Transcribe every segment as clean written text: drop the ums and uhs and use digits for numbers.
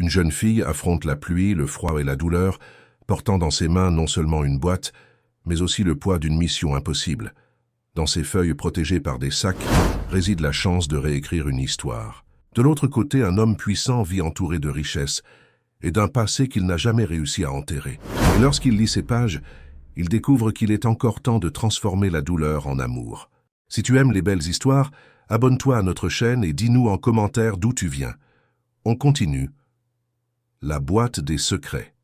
Une jeune fille affronte la pluie, le froid et la douleur, portant dans ses mains non seulement une boîte, mais aussi le poids d'une mission impossible. Dans ses feuilles protégées par des sacs réside la chance de réécrire une histoire. De l'autre côté, un homme puissant vit entouré de richesses et d'un passé qu'il n'a jamais réussi à enterrer. Et lorsqu'il lit ces pages, il découvre qu'il est encore temps de transformer la douleur en amour. Si tu aimes les belles histoires, abonne-toi à notre chaîne et dis-nous en commentaire d'où tu viens. On continue. La boîte des secrets.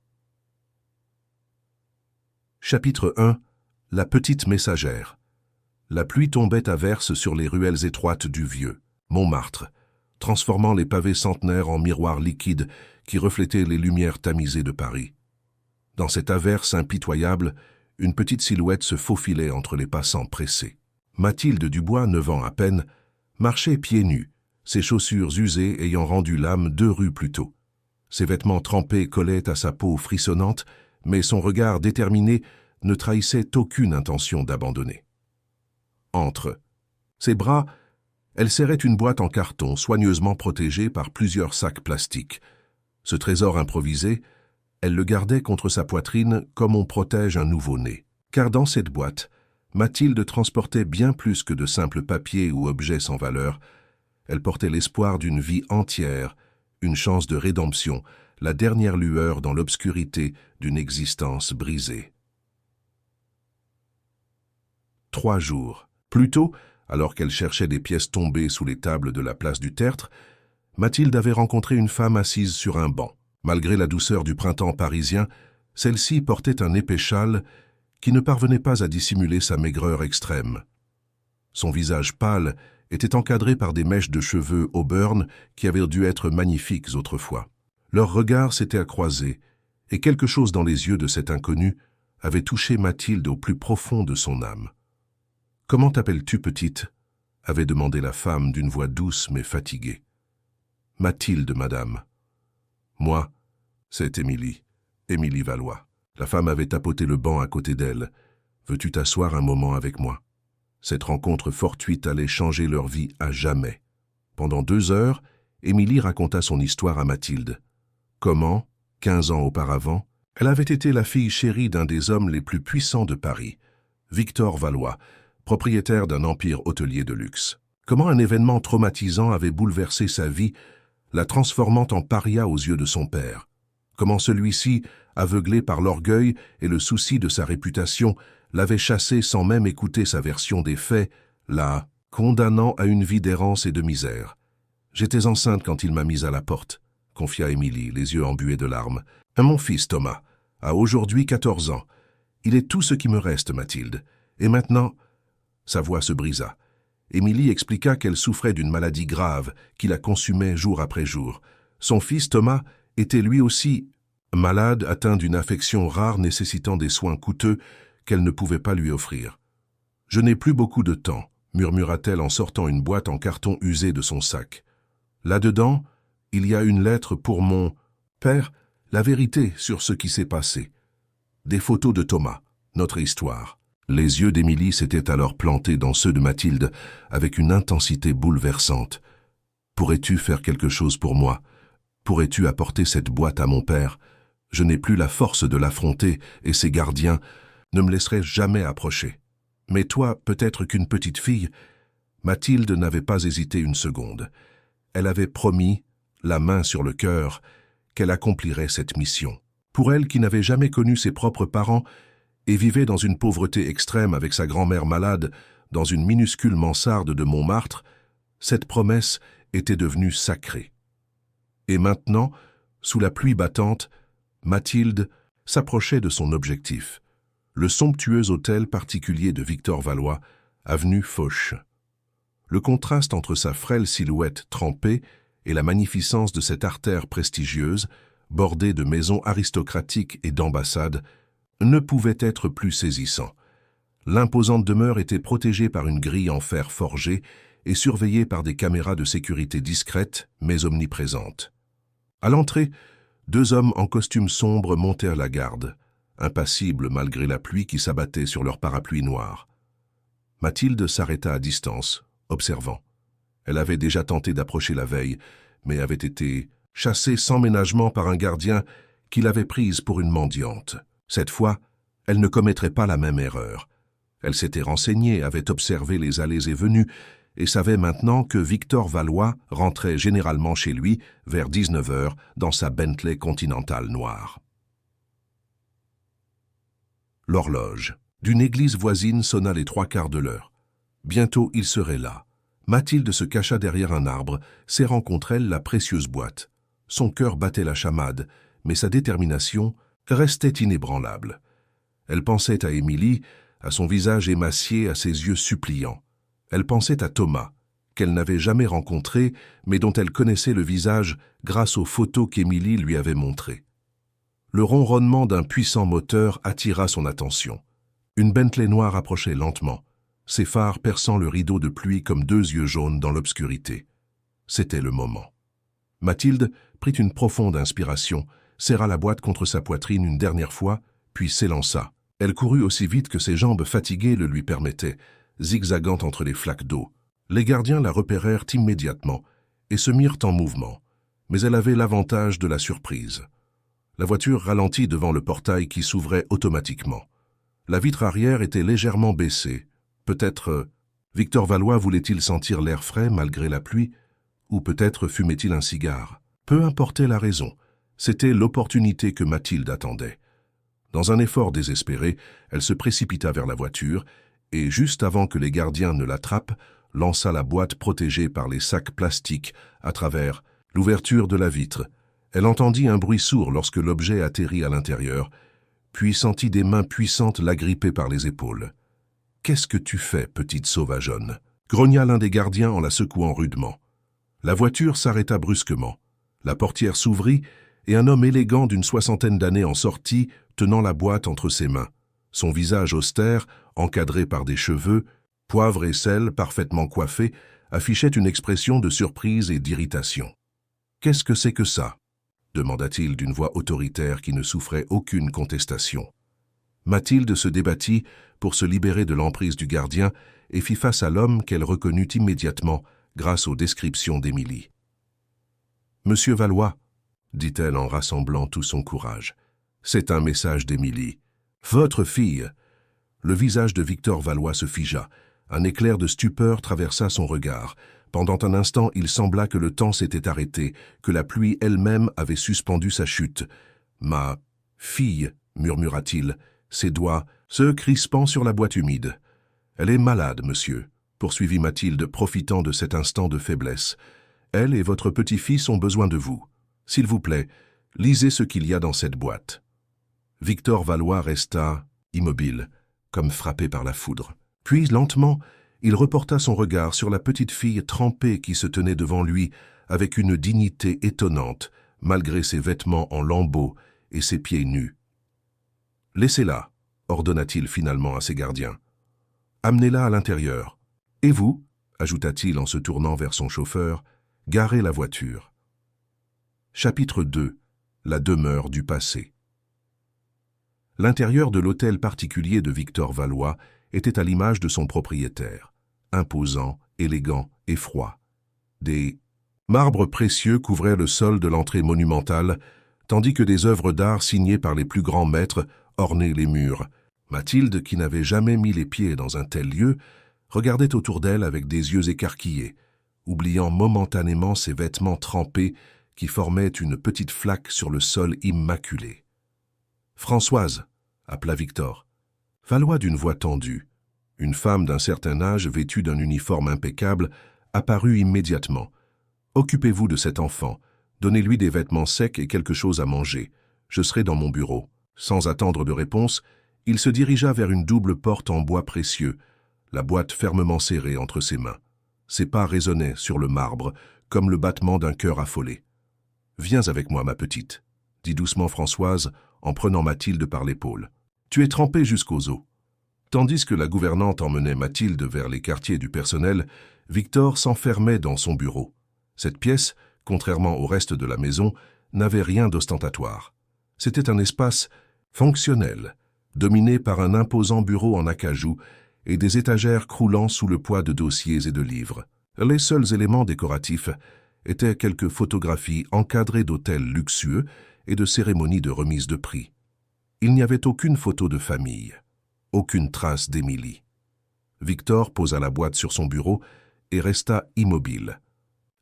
Chapitre 1. La petite messagère. La pluie tombait à verse sur les ruelles étroites du vieux Montmartre, transformant les pavés centenaires en miroirs liquides qui reflétaient les lumières tamisées de Paris. Dans cette averse impitoyable, une petite silhouette se faufilait entre les passants pressés. Mathilde Dubois, 9 ans à peine, marchait pieds nus, ses chaussures usées ayant rendu l'âme 2 rues plus tôt. Ses vêtements trempés collaient à sa peau frissonnante, mais son regard déterminé ne trahissait aucune intention d'abandonner. Entre ses bras, elle serrait une boîte en carton soigneusement protégée par plusieurs sacs plastiques. Ce trésor improvisé, elle le gardait contre sa poitrine comme on protège un nouveau-né. Car dans cette boîte, Mathilde transportait bien plus que de simples papiers ou objets sans valeur. Elle portait l'espoir d'une vie entière, une chance de rédemption, la dernière lueur dans l'obscurité d'une existence brisée. 3 jours. Plus tôt, alors qu'elle cherchait des pièces tombées sous les tables de la place du Tertre, Mathilde avait rencontré une femme assise sur un banc. Malgré la douceur du printemps parisien, celle-ci portait un épais châle qui ne parvenait pas à dissimuler sa maigreur extrême. Son visage pâle était encadré par des mèches de cheveux auburn qui avaient dû être magnifiques autrefois. Leurs regards s'étaient croisés, et quelque chose dans les yeux de cet inconnu avait touché Mathilde au plus profond de son âme. « Comment t'appelles-tu, petite ?» avait demandé la femme d'une voix douce mais fatiguée. « Mathilde, madame. »« Moi, c'est Émilie, Émilie Valois. » La femme avait tapoté le banc à côté d'elle. « Veux-tu t'asseoir un moment avec moi ?» Cette rencontre fortuite allait changer leur vie à jamais. Pendant 2 heures, Émilie raconta son histoire à Mathilde. Comment, 15 ans auparavant, elle avait été la fille chérie d'un des hommes les plus puissants de Paris, Victor Valois, propriétaire d'un empire hôtelier de luxe. Comment un événement traumatisant avait bouleversé sa vie, la transformant en paria aux yeux de son père. Comment celui-ci, aveuglé par l'orgueil et le souci de sa réputation, l'avait chassé sans même écouter sa version des faits, la condamnant à une vie d'errance et de misère. « J'étais enceinte quand il m'a mise à la porte », confia Émilie, les yeux embués de larmes. « Mon fils, Thomas, a aujourd'hui 14 ans. Il est tout ce qui me reste, Mathilde. Et maintenant… » Sa voix se brisa. Émilie expliqua qu'elle souffrait d'une maladie grave qui la consumait jour après jour. Son fils, Thomas, était lui aussi malade, atteint d'une affection rare nécessitant des soins coûteux qu'elle ne pouvait pas lui offrir. « Je n'ai plus beaucoup de temps », murmura-t-elle en sortant une boîte en carton usé de son sac. « Là-dedans, il y a une lettre pour mon père, la vérité sur ce qui s'est passé. Des photos de Thomas, notre histoire. » Les yeux d'Émilie s'étaient alors plantés dans ceux de Mathilde avec une intensité bouleversante. « Pourrais-tu faire quelque chose pour moi? Pourrais-tu apporter cette boîte à mon père? Je n'ai plus la force de l'affronter et ses gardiens ne me laisseraient jamais approcher. Mais toi, peut-être qu'une petite fille… » Mathilde n'avait pas hésité une seconde. Elle avait promis, la main sur le cœur, qu'elle accomplirait cette mission. Pour elle qui n'avait jamais connu ses propres parents et vivait dans une pauvreté extrême avec sa grand-mère malade dans une minuscule mansarde de Montmartre, cette promesse était devenue sacrée. Et maintenant, sous la pluie battante, Mathilde s'approchait de son objectif, le somptueux hôtel particulier de Victor Valois, avenue Foch. Le contraste entre sa frêle silhouette trempée et la magnificence de cette artère prestigieuse, bordée de maisons aristocratiques et d'ambassades, ne pouvait être plus saisissant. L'imposante demeure était protégée par une grille en fer forgé et surveillée par des caméras de sécurité discrètes mais omniprésentes. À l'entrée, 2 hommes en costume sombre montèrent la garde, impassibles malgré la pluie qui s'abattait sur leurs parapluies noirs. Mathilde s'arrêta à distance, observant. Elle avait déjà tenté d'approcher la veille, mais avait été chassée sans ménagement par un gardien qui l'avait prise pour une mendiante. Cette fois, elle ne commettrait pas la même erreur. Elle s'était renseignée, avait observé les allées et venues, et savait maintenant que Victor Valois rentrait généralement chez lui vers 19 heures dans sa Bentley Continental noire. L'horloge d'une église voisine sonna les 3/4 de l'heure. Bientôt il serait là. Mathilde se cacha derrière un arbre, serrant contre elle la précieuse boîte. Son cœur battait la chamade, mais sa détermination restait inébranlable. Elle pensait à Émilie, à son visage émacié, à ses yeux suppliants. Elle pensait à Thomas, qu'elle n'avait jamais rencontré, mais dont elle connaissait le visage grâce aux photos qu'Émilie lui avait montrées. Le ronronnement d'un puissant moteur attira son attention. Une Bentley noire approchait lentement, ses phares perçant le rideau de pluie comme 2 yeux jaunes dans l'obscurité. C'était le moment. Mathilde prit une profonde inspiration, serra la boîte contre sa poitrine une dernière fois, puis s'élança. Elle courut aussi vite que ses jambes fatiguées le lui permettaient, zigzagant entre les flaques d'eau. Les gardiens la repérèrent immédiatement et se mirent en mouvement, mais elle avait l'avantage de la surprise. La voiture ralentit devant le portail qui s'ouvrait automatiquement. La vitre arrière était légèrement baissée. Peut-être Victor Valois voulait-il sentir l'air frais malgré la pluie, ou peut-être fumait-il un cigare. Peu importait la raison, c'était l'opportunité que Mathilde attendait. Dans un effort désespéré, elle se précipita vers la voiture et, juste avant que les gardiens ne l'attrapent, lança la boîte protégée par les sacs plastiques à travers l'ouverture de la vitre. Elle entendit un bruit sourd lorsque l'objet atterrit à l'intérieur, puis sentit des mains puissantes l'agripper par les épaules. « Qu'est-ce que tu fais, petite sauvageonne » grogna l'un des gardiens en la secouant rudement. La voiture s'arrêta brusquement. La portière s'ouvrit et un homme élégant d'une 60aine d'années en sortit, tenant la boîte entre ses mains. Son visage austère, encadré par des cheveux, poivre et sel parfaitement coiffés, affichait une expression de surprise et d'irritation. « Qu'est-ce que c'est que ça ?» demanda-t-il d'une voix autoritaire qui ne souffrait aucune contestation. Mathilde se débattit pour se libérer de l'emprise du gardien et fit face à l'homme qu'elle reconnut immédiatement grâce aux descriptions d'Émilie. « Monsieur Valois, » dit-elle en rassemblant tout son courage, « c'est un message d'Émilie. Votre fille !» Le visage de Victor Valois se figea. Un éclair de stupeur traversa son regard. Pendant un instant, il sembla que le temps s'était arrêté, que la pluie elle-même avait suspendu sa chute. « Ma fille !» murmura-t-il, ses doigts se crispant sur la boîte humide. « Elle est malade, monsieur », poursuivit Mathilde, profitant de cet instant de faiblesse. « Elle et votre petit-fils ont besoin de vous. S'il vous plaît, lisez ce qu'il y a dans cette boîte. » Victor Valois resta immobile, comme frappé par la foudre. Puis, lentement, il reporta son regard sur la petite fille trempée qui se tenait devant lui avec une dignité étonnante, malgré ses vêtements en lambeaux et ses pieds nus. « Laissez-la », ordonna-t-il finalement à ses gardiens. « Amenez-la à l'intérieur. Et vous, » ajouta-t-il en se tournant vers son chauffeur, « garez la voiture. » Chapitre 2. La demeure du passé. L'intérieur de l'hôtel particulier de Victor Valois était à l'image de son propriétaire, imposant, élégant et froid. Des marbres précieux couvraient le sol de l'entrée monumentale, tandis que des œuvres d'art signées par les plus grands maîtres ornaient les murs. Mathilde, qui n'avait jamais mis les pieds dans un tel lieu, regardait autour d'elle avec des yeux écarquillés, oubliant momentanément ses vêtements trempés qui formaient une petite flaque sur le sol immaculé. « Françoise !» appela Victor. Valois d'une voix tendue. Une femme d'un certain âge, vêtue d'un uniforme impeccable, apparut immédiatement. « Occupez-vous de cet enfant. Donnez-lui des vêtements secs et quelque chose à manger. Je serai dans mon bureau. » Sans attendre de réponse, il se dirigea vers une double porte en bois précieux, la boîte fermement serrée entre ses mains. Ses pas résonnaient sur le marbre, comme le battement d'un cœur affolé. « Viens avec moi, ma petite », dit doucement Françoise en prenant Mathilde par l'épaule. « Tu es trempée jusqu'aux os. » Tandis que la gouvernante emmenait Mathilde vers les quartiers du personnel, Victor s'enfermait dans son bureau. Cette pièce, contrairement au reste de la maison, n'avait rien d'ostentatoire. C'était un espace fonctionnel, dominé par un imposant bureau en acajou et des étagères croulant sous le poids de dossiers et de livres. Les seuls éléments décoratifs étaient quelques photographies encadrées d'hôtels luxueux et de cérémonies de remise de prix. Il n'y avait aucune photo de famille, aucune trace d'Émilie. Victor posa la boîte sur son bureau et resta immobile.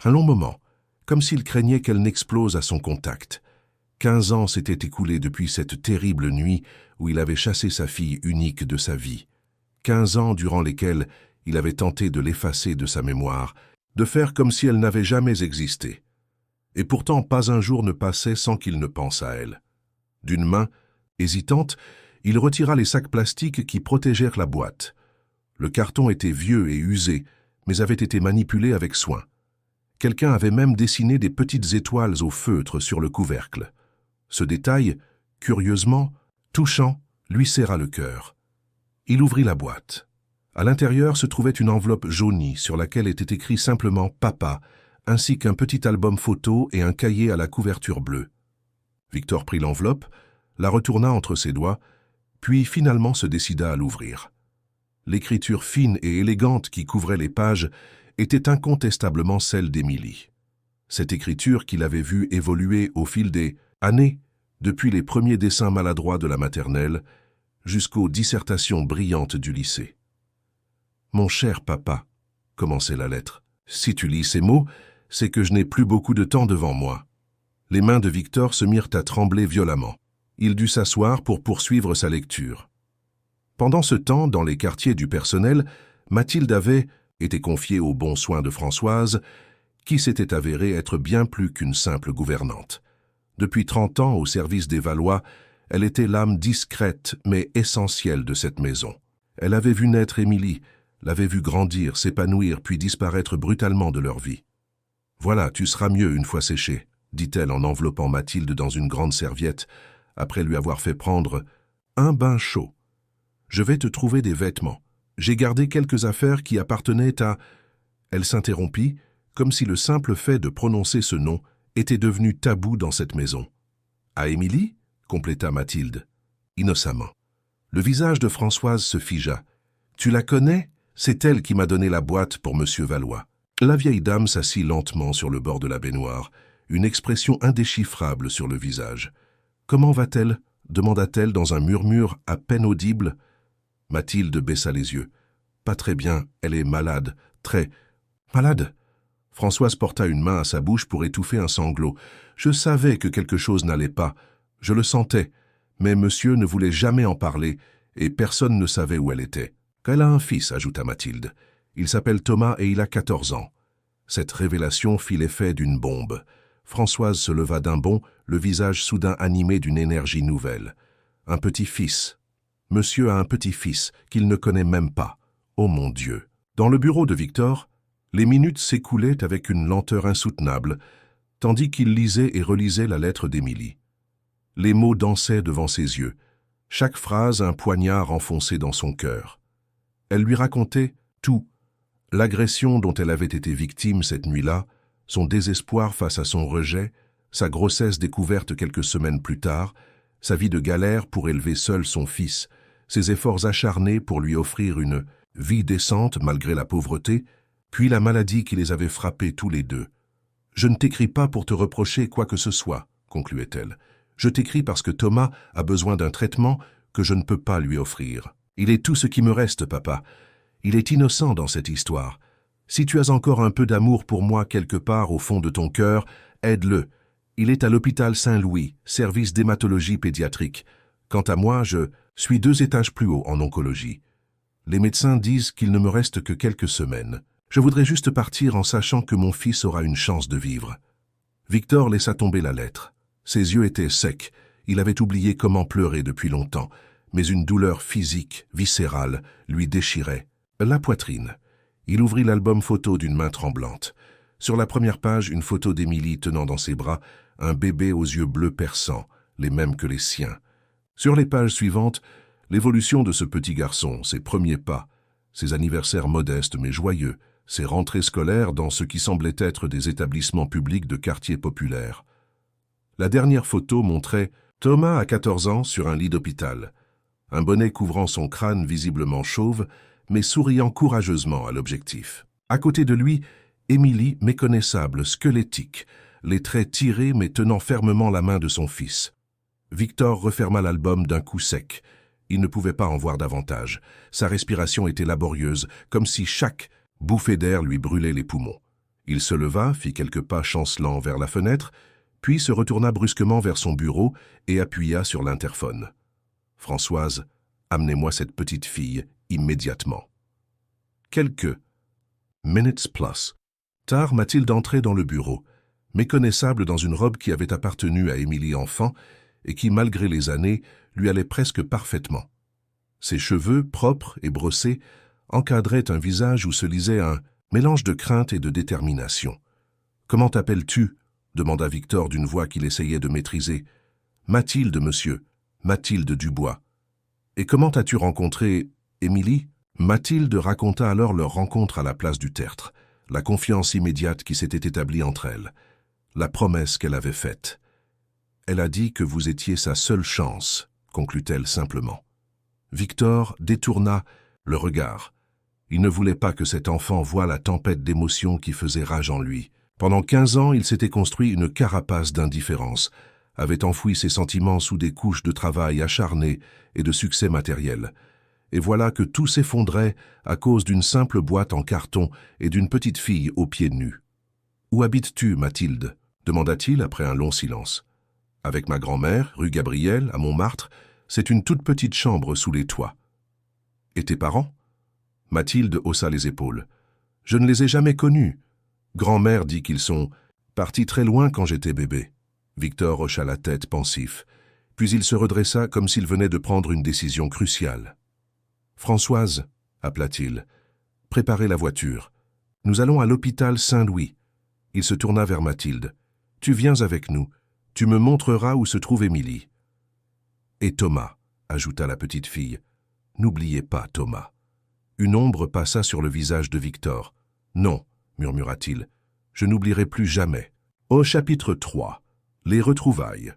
Un long moment, comme s'il craignait qu'elle n'explose à son contact. 15 ans s'étaient écoulés depuis cette terrible nuit où il avait chassé sa fille unique de sa vie. 15 ans durant lesquels il avait tenté de l'effacer de sa mémoire, de faire comme si elle n'avait jamais existé. Et pourtant pas un jour ne passait sans qu'il ne pense à elle. D'une main, hésitante, il retira les sacs plastiques qui protégèrent la boîte. Le carton était vieux et usé, mais avait été manipulé avec soin. Quelqu'un avait même dessiné des petites étoiles au feutre sur le couvercle. Ce détail, curieusement, touchant, lui serra le cœur. Il ouvrit la boîte. À l'intérieur se trouvait une enveloppe jaunie sur laquelle était écrit simplement « Papa », ainsi qu'un petit album photo et un cahier à la couverture bleue. Victor prit l'enveloppe, la retourna entre ses doigts, puis finalement se décida à l'ouvrir. L'écriture fine et élégante qui couvrait les pages était incontestablement celle d'Émilie. Cette écriture qu'il avait vue évoluer au fil des années, depuis les premiers dessins maladroits de la maternelle jusqu'aux dissertations brillantes du lycée. « Mon cher papa », commençait la lettre, « si tu lis ces mots, c'est que je n'ai plus beaucoup de temps devant moi. » Les mains de Victor se mirent à trembler violemment. Il dut s'asseoir pour poursuivre sa lecture. Pendant ce temps, dans les quartiers du personnel, Mathilde avait été confiée aux bons soins de Françoise, qui s'était avérée être bien plus qu'une simple gouvernante. Depuis 30 ans au service des Valois, elle était l'âme discrète mais essentielle de cette maison. Elle avait vu naître Émilie, l'avait vue grandir, s'épanouir, puis disparaître brutalement de leur vie. « Voilà, tu seras mieux une fois séché », dit-elle en enveloppant Mathilde dans une grande serviette, après lui avoir fait prendre un bain chaud. « Je vais te trouver des vêtements. J'ai gardé quelques affaires qui appartenaient à... » Elle s'interrompit, comme si le simple fait de prononcer ce nom était devenu tabou dans cette maison. « À Émilie » compléta Mathilde, innocemment. Le visage de Françoise se figea. « Tu la connais? C'est elle qui m'a donné la boîte pour Monsieur Valois. » La vieille dame s'assit lentement sur le bord de la baignoire, une expression indéchiffrable sur le visage. « Comment va-t-elle » demanda-t-elle dans un murmure à peine audible. Mathilde baissa les yeux. « Pas très bien, elle est malade, très... malade ?» Françoise porta une main à sa bouche pour étouffer un sanglot. « Je savais que quelque chose n'allait pas, je le sentais, mais monsieur ne voulait jamais en parler et personne ne savait où elle était. »« Elle a un fils, » ajouta Mathilde. « Il s'appelle Thomas et il a 14 ans. » Cette révélation fit l'effet d'une bombe. Françoise se leva d'un bond, le visage soudain animé d'une énergie nouvelle. « Un petit-fils. Monsieur a un petit-fils qu'il ne connaît même pas. Oh mon Dieu !» Dans le bureau de Victor, les minutes s'écoulaient avec une lenteur insoutenable, tandis qu'il lisait et relisait la lettre d'Émilie. Les mots dansaient devant ses yeux, chaque phrase un poignard enfoncé dans son cœur. Elle lui racontait tout, l'agression dont elle avait été victime cette nuit-là, son désespoir face à son rejet, sa grossesse découverte quelques semaines plus tard, sa vie de galère pour élever seul son fils, ses efforts acharnés pour lui offrir une vie décente malgré la pauvreté, puis la maladie qui les avait frappés tous les deux. « Je ne t'écris pas pour te reprocher quoi que ce soit, » concluait-elle. « Je t'écris parce que Thomas a besoin d'un traitement que je ne peux pas lui offrir. Il est tout ce qui me reste, papa. Il est innocent dans cette histoire. Si tu as encore un peu d'amour pour moi quelque part au fond de ton cœur, aide-le. Il est à l'hôpital Saint-Louis, service d'hématologie pédiatrique. Quant à moi, je suis 2 étages plus haut en oncologie. Les médecins disent qu'il ne me reste que quelques semaines. Je voudrais juste partir en sachant que mon fils aura une chance de vivre. » Victor laissa tomber la lettre. Ses yeux étaient secs. Il avait oublié comment pleurer depuis longtemps, mais une douleur physique, viscérale, lui déchirait la poitrine. Il ouvrit l'album photo d'une main tremblante. Sur la première page, une photo d'Émilie tenant dans ses bras un bébé aux yeux bleus perçants, les mêmes que les siens. Sur les pages suivantes, l'évolution de ce petit garçon, ses premiers pas, ses anniversaires modestes mais joyeux, ses rentrées scolaires dans ce qui semblait être des établissements publics de quartiers populaires. La dernière photo montrait Thomas à 14 ans sur un lit d'hôpital, un bonnet couvrant son crâne visiblement chauve, mais souriant courageusement à l'objectif. À côté de lui, Émilie, méconnaissable, squelettique, les traits tirés mais tenant fermement la main de son fils. Victor referma l'album d'un coup sec. Il ne pouvait pas en voir davantage. Sa respiration était laborieuse, comme si chaque bouffée d'air lui brûlait les poumons. Il se leva, fit quelques pas chancelants vers la fenêtre, puis se retourna brusquement vers son bureau et appuya sur l'interphone. « Françoise, amenez-moi cette petite fille immédiatement. » Quelques minutes plus tard, Mathilde entrait dans le bureau, méconnaissable dans une robe qui avait appartenu à Émilie enfant et qui, malgré les années, lui allait presque parfaitement. Ses cheveux, propres et brossés, encadraient un visage où se lisait un mélange de crainte et de détermination. « Comment t'appelles-tu » demanda Victor d'une voix qu'il essayait de maîtriser. « Mathilde, monsieur, Mathilde Dubois. »« Et comment as-tu rencontré Émilie » Mathilde raconta alors leur rencontre à la place du Tertre, la confiance immédiate qui s'était établie entre elles, la promesse qu'elle avait faite. « Elle a dit que vous étiez sa seule chance », conclut-elle simplement. Victor détourna le regard. Il ne voulait pas que cet enfant voie la tempête d'émotions qui faisait rage en lui. Pendant 15 ans, il s'était construit une carapace d'indifférence, avait enfoui ses sentiments sous des couches de travail acharné et de succès matériel. Et voilà que tout s'effondrait à cause d'une simple boîte en carton et d'une petite fille aux pieds nus. « Où habites-tu, Mathilde » demanda-t-il après un long silence. « Avec ma grand-mère, rue Gabriel, à Montmartre, c'est une toute petite chambre sous les toits. »« Et tes parents » Mathilde haussa les épaules. « Je ne les ai jamais connus. Grand-mère dit qu'ils sont partis très loin quand j'étais bébé. » Victor hocha la tête pensif, puis il se redressa comme s'il venait de prendre une décision cruciale. « Françoise, » appela-t-il, « préparez la voiture. Nous allons à l'hôpital Saint-Louis. » Il se tourna vers Mathilde. « Tu viens avec nous. Tu me montreras où se trouve Émilie. »« Et Thomas, » ajouta la petite fille. « N'oubliez pas Thomas. » Une ombre passa sur le visage de Victor. « Non, » murmura-t-il, « je n'oublierai plus jamais. » Au chapitre 3. Les retrouvailles.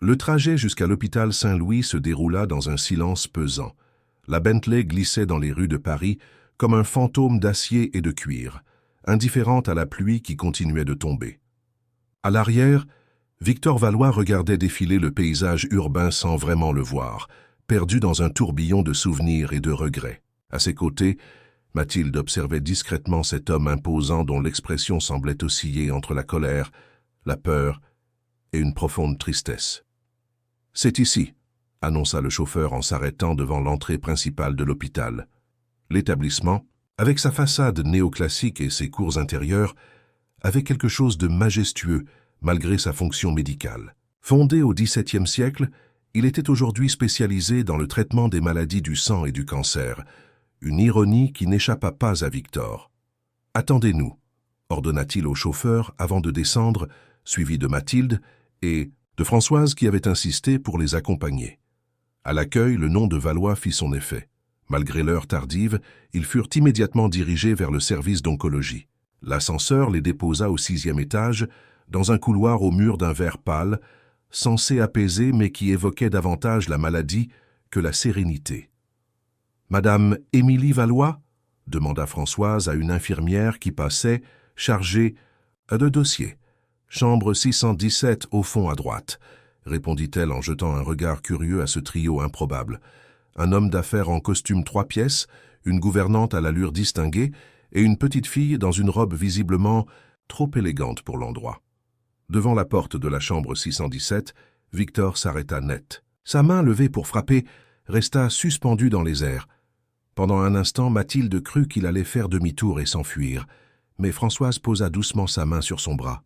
Le trajet jusqu'à l'hôpital Saint-Louis se déroula dans un silence pesant. La Bentley glissait dans les rues de Paris comme un fantôme d'acier et de cuir, indifférente à la pluie qui continuait de tomber. À l'arrière, Victor Valois regardait défiler le paysage urbain sans vraiment le voir, perdu dans un tourbillon de souvenirs et de regrets. À ses côtés, Mathilde observait discrètement cet homme imposant dont l'expression semblait osciller entre la colère, la peur et une profonde tristesse. « C'est ici », annonça le chauffeur en s'arrêtant devant l'entrée principale de l'hôpital. L'établissement, avec sa façade néoclassique et ses cours intérieures, avait quelque chose de majestueux malgré sa fonction médicale. Fondé au XVIIe siècle, il était aujourd'hui spécialisé dans le traitement des maladies du sang et du cancer, une ironie qui n'échappa pas à Victor. « Attendez-nous » ordonna-t-il au chauffeur avant de descendre, suivi de Mathilde et de Françoise qui avait insisté pour les accompagner. À l'accueil, le nom de Valois fit son effet. Malgré l'heure tardive, ils furent immédiatement dirigés vers le service d'oncologie. L'ascenseur les déposa au 6e étage, dans un couloir au mur d'un vert pâle, censé apaiser mais qui évoquait davantage la maladie que la sérénité. « Madame Émilie Valois » demanda Françoise à une infirmière qui passait, chargée de dossier. « Chambre 617 au fond à droite », répondit-elle en jetant un regard curieux à ce trio improbable. Un homme d'affaires en costume 3 pièces, une gouvernante à l'allure distinguée et une petite fille dans une robe visiblement trop élégante pour l'endroit. Devant la porte de la chambre 617, Victor s'arrêta net. Sa main levée pour frapper resta suspendue dans les airs. Pendant un instant, Mathilde crut qu'il allait faire demi-tour et s'enfuir, mais Françoise posa doucement sa main sur son bras.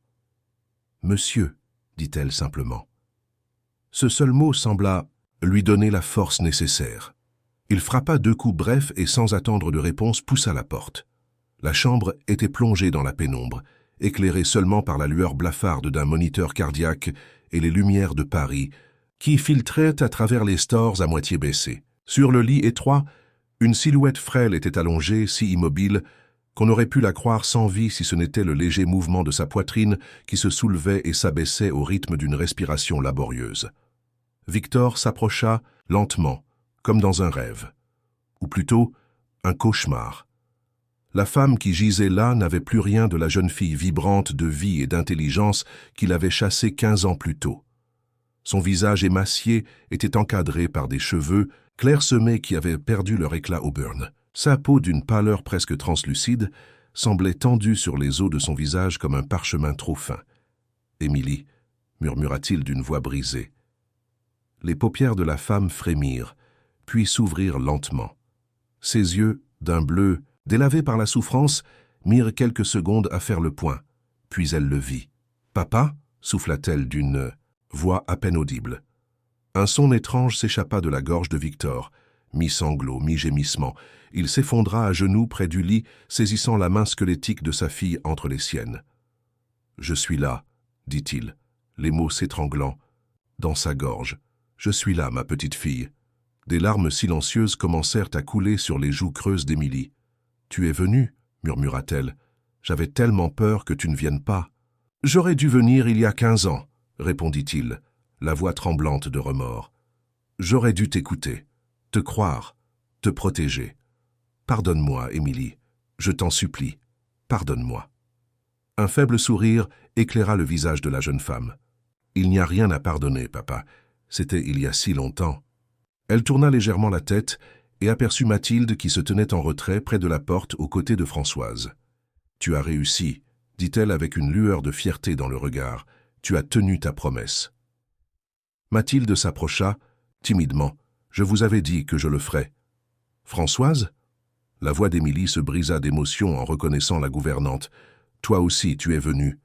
« Monsieur », dit-elle simplement. Ce seul mot sembla lui donner la force nécessaire. Il frappa 2 coups brefs et sans attendre de réponse poussa la porte. La chambre était plongée dans la pénombre, éclairée seulement par la lueur blafarde d'un moniteur cardiaque et les lumières de Paris, qui filtraient à travers les stores à moitié baissés. Sur le lit étroit, une silhouette frêle était allongée, si immobile, qu'on aurait pu la croire sans vie si ce n'était le léger mouvement de sa poitrine qui se soulevait et s'abaissait au rythme d'une respiration laborieuse. Victor s'approcha lentement, comme dans un rêve, ou plutôt un cauchemar. La femme qui gisait là n'avait plus rien de la jeune fille vibrante de vie et d'intelligence qui l'avait chassée 15 ans plus tôt. Son visage émacié était encadré par des cheveux clairsemés qui avaient perdu leur éclat auburn. Sa peau, d'une pâleur presque translucide, semblait tendue sur les os de son visage comme un parchemin trop fin. « Émilie » murmura-t-il d'une voix brisée. Les paupières de la femme frémirent, puis s'ouvrirent lentement. Ses yeux, d'un bleu délavé par la souffrance, mirent quelques secondes à faire le point, puis elle le vit. « Papa » souffla-t-elle d'une voix à peine audible. Un son étrange s'échappa de la gorge de Victor, mi-sanglot, mi-gémissement. Il s'effondra à genoux près du lit, saisissant la main squelettique de sa fille entre les siennes. « Je suis là », dit-il, les mots s'étranglant dans sa gorge. « Je suis là, ma petite fille. » Des larmes silencieuses commencèrent à couler sur les joues creuses d'Émilie. « Tu es venue » murmura-t-elle. « J'avais tellement peur que tu ne viennes pas. »« J'aurais dû venir il y a 15 ans, » répondit-il, la voix tremblante de remords. « J'aurais dû t'écouter, te croire, te protéger. Pardonne-moi, Émilie, je t'en supplie, pardonne-moi. » Un faible sourire éclaira le visage de la jeune femme. « Il n'y a rien à pardonner, papa. C'était il y a si longtemps. » Elle tourna légèrement la tête et aperçut Mathilde qui se tenait en retrait près de la porte aux côtés de Françoise. « Tu as réussi, » dit-elle avec une lueur de fierté dans le regard. « Tu as tenu ta promesse. » Mathilde s'approcha, timidement. « Je vous avais dit que je le ferais. »« Françoise ?» La voix d'Émilie se brisa d'émotion en reconnaissant la gouvernante. « Toi aussi, tu es venue. »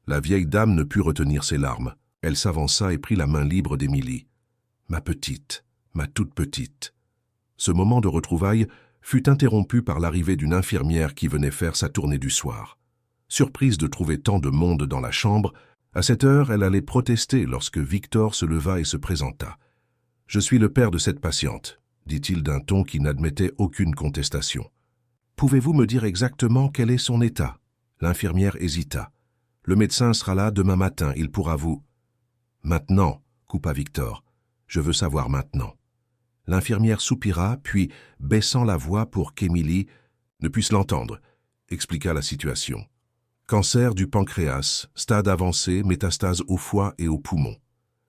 La vieille dame ne put retenir ses larmes. Elle s'avança et prit la main libre d'Émilie. « Ma petite, ma toute petite. » Ce moment de retrouvailles fut interrompu par l'arrivée d'une infirmière qui venait faire sa tournée du soir. Surprise de trouver tant de monde dans la chambre, à cette heure, elle allait protester lorsque Victor se leva et se présenta. « Je suis le père de cette patiente, » dit-il d'un ton qui n'admettait aucune contestation. « Pouvez-vous me dire exactement quel est son état ?» L'infirmière hésita. « Le médecin sera là demain matin, il pourra vous... »« Maintenant, » coupa Victor. « Je veux savoir maintenant. » L'infirmière soupira, puis, baissant la voix pour qu'Émilie ne puisse l'entendre, expliqua la situation. Cancer du pancréas, stade avancé, métastase au foie et aux poumons.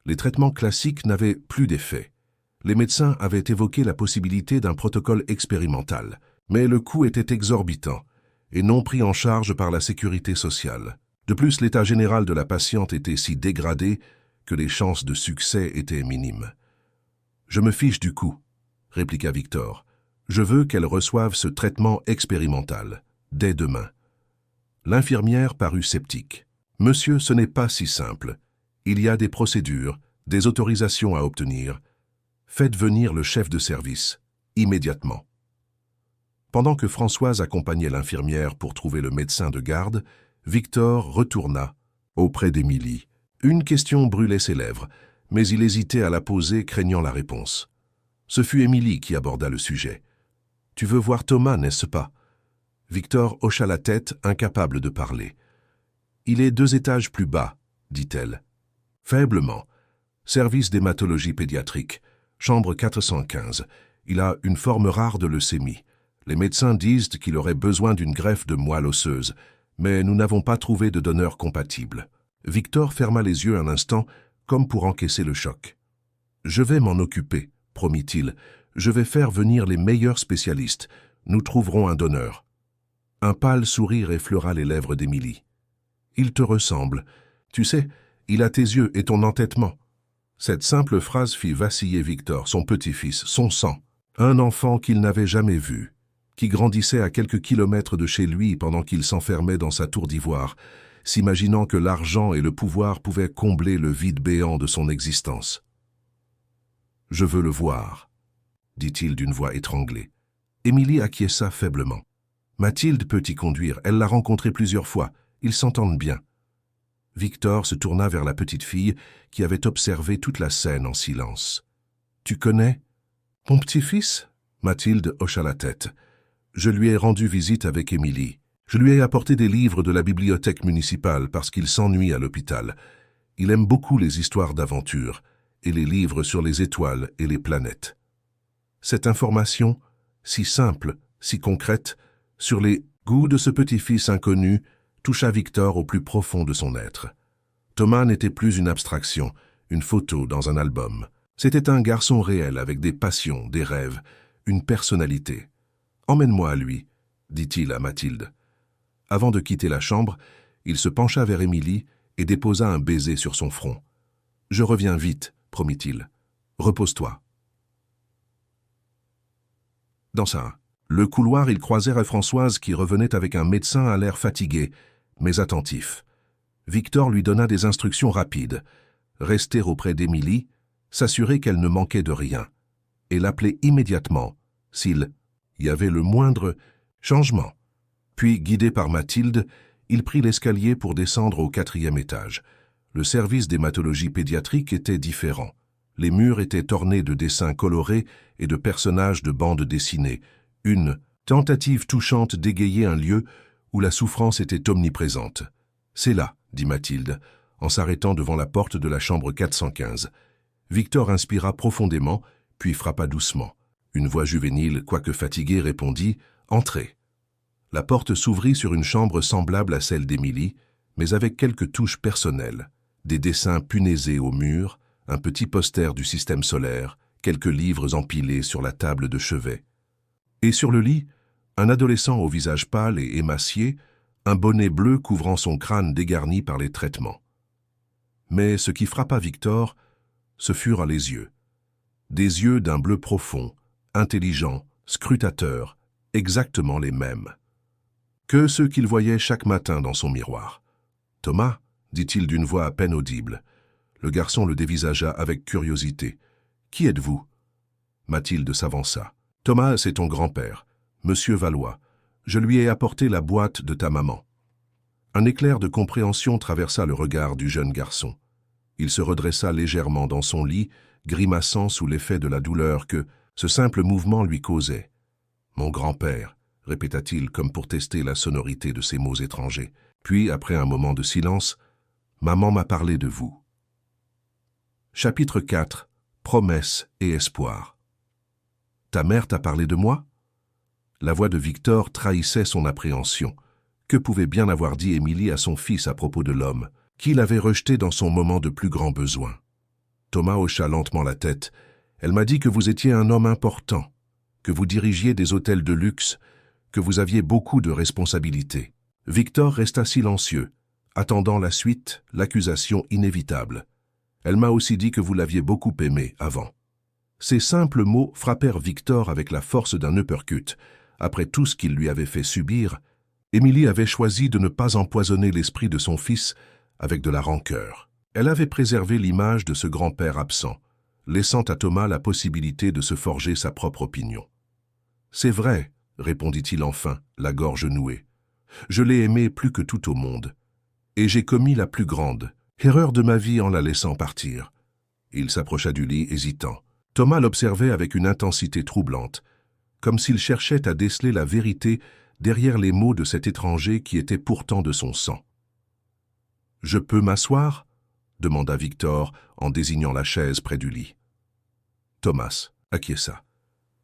Les traitements classiques n'avaient plus d'effet. Les médecins avaient évoqué la possibilité d'un protocole expérimental, mais le coût était exorbitant et non pris en charge par la sécurité sociale. De plus, l'état général de la patiente était si dégradé que les chances de succès étaient minimes. « Je me fiche du coût, » répliqua Victor. « Je veux qu'elle reçoive ce traitement expérimental, dès demain. » L'infirmière parut sceptique. « Monsieur, ce n'est pas si simple. Il y a des procédures, des autorisations à obtenir. Faites venir le chef de service, immédiatement. » Pendant que Françoise accompagnait l'infirmière pour trouver le médecin de garde, Victor retourna auprès d'Émilie. Une question brûlait ses lèvres, mais il hésitait à la poser, craignant la réponse. Ce fut Émilie qui aborda le sujet. « Tu veux voir Thomas, n'est-ce pas ?» Victor hocha la tête, incapable de parler. « Il est 2 étages plus bas, » dit-elle. Faiblement. « Service d'hématologie pédiatrique, chambre 415. Il a une forme rare de leucémie. Les médecins disent qu'il aurait besoin d'une greffe de moelle osseuse, mais nous n'avons pas trouvé de donneur compatible. » Victor ferma les yeux un instant, comme pour encaisser le choc. « Je vais m'en occuper, » promit-il. « Je vais faire venir les meilleurs spécialistes. Nous trouverons un donneur. » Un pâle sourire effleura les lèvres d'Émilie. « Il te ressemble. Tu sais, il a tes yeux et ton entêtement. » Cette simple phrase fit vaciller Victor, son petit-fils, son sang. Un enfant qu'il n'avait jamais vu, qui grandissait à quelques kilomètres de chez lui pendant qu'il s'enfermait dans sa tour d'ivoire, s'imaginant que l'argent et le pouvoir pouvaient combler le vide béant de son existence. « Je veux le voir, » dit-il d'une voix étranglée. Émilie acquiesça faiblement. Mathilde peut y conduire, elle l'a rencontré plusieurs fois, ils s'entendent bien. Victor se tourna vers la petite fille qui avait observé toute la scène en silence. « Tu connais mon petit-fils » Mathilde hocha la tête. « Je lui ai rendu visite avec Émilie. Je lui ai apporté des livres de la bibliothèque municipale parce qu'il s'ennuie à l'hôpital. Il aime beaucoup les histoires d'aventure et les livres sur les étoiles et les planètes. Cette information, si simple, si concrète, sur les Goût de ce petit-fils inconnu toucha Victor au plus profond de son être. Thomas n'était plus une abstraction, une photo dans un album. C'était un garçon réel avec des passions, des rêves, une personnalité. « Emmène-moi à lui », dit-il à Mathilde. Avant de quitter la chambre, il se pencha vers Émilie et déposa un baiser sur son front. « Je reviens vite », promit-il. « Repose-toi. » Dans le couloir, ils croisèrent Françoise qui revenait avec un médecin à l'air fatigué, mais attentif. Victor lui donna des instructions rapides. Rester auprès d'Émilie, s'assurer qu'elle ne manquait de rien, et l'appeler immédiatement, s'il y avait le moindre changement. Puis, guidé par Mathilde, il prit l'escalier pour descendre au 4e étage. Le service d'hématologie pédiatrique était différent. Les murs étaient ornés de dessins colorés et de personnages de bandes dessinées. Une tentative touchante d'égayer un lieu où la souffrance était omniprésente. « C'est là », dit Mathilde, en s'arrêtant devant la porte de la chambre 415. Victor inspira profondément, puis frappa doucement. Une voix juvénile, quoique fatiguée, répondit « Entrez ». La porte s'ouvrit sur une chambre semblable à celle d'Émilie, mais avec quelques touches personnelles. Des dessins punaisés au mur, un petit poster du système solaire, quelques livres empilés sur la table de chevet. Et sur le lit, un adolescent au visage pâle et émacié, un bonnet bleu couvrant son crâne dégarni par les traitements. Mais ce qui frappa Victor, ce furent les yeux. Des yeux d'un bleu profond, intelligent, scrutateur, exactement les mêmes que ceux qu'il voyait chaque matin dans son miroir. « Thomas » dit-il d'une voix à peine audible. Le garçon le dévisagea avec curiosité. « Qui êtes-vous » Mathilde s'avança. « Thomas, c'est ton grand-père, Monsieur Valois. Je lui ai apporté la boîte de ta maman. » Un éclair de compréhension traversa le regard du jeune garçon. Il se redressa légèrement dans son lit, grimaçant sous l'effet de la douleur que ce simple mouvement lui causait. « Mon grand-père » répéta-t-il comme pour tester la sonorité de ces mots étrangers. Puis, après un moment de silence, « Maman m'a parlé de vous. » Chapitre 4. Promesses et espoir. « Ta mère t'a parlé de moi ?» La voix de Victor trahissait son appréhension. Que pouvait bien avoir dit Émilie à son fils à propos de l'homme, qui l'avait rejeté dans son moment de plus grand besoin? Thomas hocha lentement la tête. « Elle m'a dit que vous étiez un homme important, que vous dirigiez des hôtels de luxe, que vous aviez beaucoup de responsabilités. » Victor resta silencieux, attendant la suite, l'accusation inévitable. « Elle m'a aussi dit que vous l'aviez beaucoup aimé avant. » Ces simples mots frappèrent Victor avec la force d'un uppercut. Après tout ce qu'il lui avait fait subir, Émilie avait choisi de ne pas empoisonner l'esprit de son fils avec de la rancœur. Elle avait préservé l'image de ce grand-père absent, laissant à Thomas la possibilité de se forger sa propre opinion. « C'est vrai, » répondit-il enfin, la gorge nouée. « Je l'ai aimé plus que tout au monde, et j'ai commis la plus grande erreur de ma vie en la laissant partir. » Il s'approcha du lit, hésitant. Thomas l'observait avec une intensité troublante, comme s'il cherchait à déceler la vérité derrière les mots de cet étranger qui était pourtant de son sang. « Je peux m'asseoir » demanda Victor en désignant la chaise près du lit. Thomas acquiesça.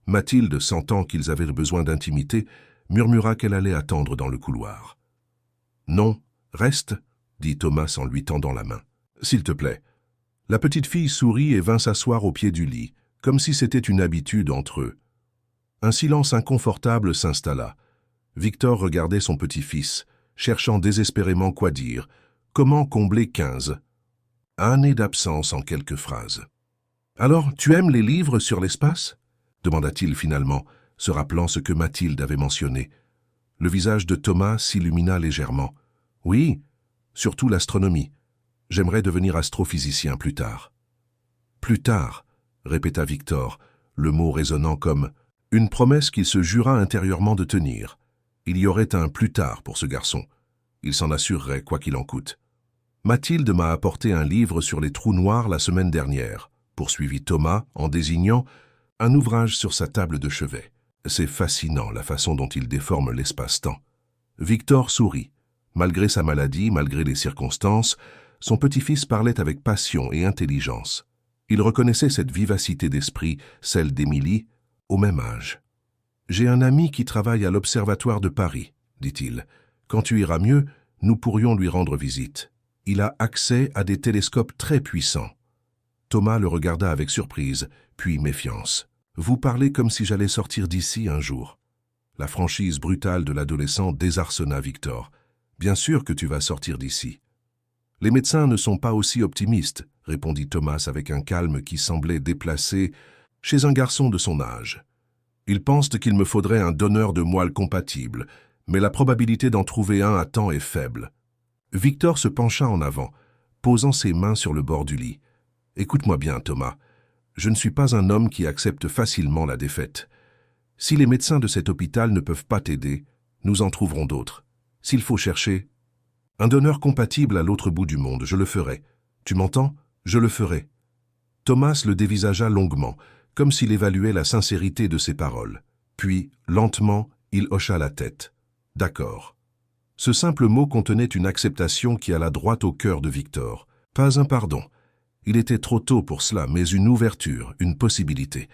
Mathilde, sentant qu'ils avaient besoin d'intimité, murmura qu'elle allait attendre dans le couloir. « Non, reste » dit Thomas en lui tendant la main. « S'il te plaît. » La petite fille sourit et vint s'asseoir au pied du lit, comme si c'était une habitude entre eux. Un silence inconfortable s'installa. Victor regardait son petit-fils, cherchant désespérément quoi dire, comment combler 15 années d'absence en quelques phrases. « Alors, tu aimes les livres sur l'espace » demanda-t-il finalement, se rappelant ce que Mathilde avait mentionné. Le visage de Thomas s'illumina légèrement. « Oui, surtout l'astronomie. J'aimerais devenir astrophysicien plus tard. »« Plus tard » répéta Victor, le mot résonnant comme une promesse qu'il se jura intérieurement de tenir. Il y aurait un plus tard pour ce garçon. Il s'en assurerait quoi qu'il en coûte. « Mathilde m'a apporté un livre sur les trous noirs la semaine dernière, » poursuivit Thomas en désignant un ouvrage sur sa table de chevet. C'est fascinant la façon dont il déforme l'espace-temps. Victor sourit. Malgré sa maladie, malgré les circonstances, son petit-fils parlait avec passion et intelligence. Il reconnaissait cette vivacité d'esprit, celle d'Émilie, au même âge. « J'ai un ami qui travaille à l'Observatoire de Paris, » dit-il. Quand tu iras mieux, nous pourrions lui rendre visite. Il a accès à des télescopes très puissants. Thomas le regarda avec surprise, puis méfiance. Vous parlez comme si j'allais sortir d'ici un jour. La franchise brutale de l'adolescent désarçonna Victor. Bien sûr que tu vas sortir d'ici. Les médecins ne sont pas aussi optimistes, répondit Thomas avec un calme qui semblait déplacé chez un garçon de son âge. Ils pensent qu'il me faudrait un donneur de moelle compatible, mais la probabilité d'en trouver un à temps est faible. Victor se pencha en avant, posant ses mains sur le bord du lit. Écoute-moi bien, Thomas. Je ne suis pas un homme qui accepte facilement la défaite. Si les médecins de cet hôpital ne peuvent pas t'aider, nous en trouverons d'autres. S'il faut chercher un donneur compatible à l'autre bout du monde, je le ferai. Tu m'entends? Je le ferai. Thomas le dévisagea longuement, comme s'il évaluait la sincérité de ses paroles. Puis, lentement, il hocha la tête. D'accord. Ce simple mot contenait une acceptation qui alla droit au cœur de Victor. Pas un pardon. Il était trop tôt pour cela, mais une ouverture, une possibilité.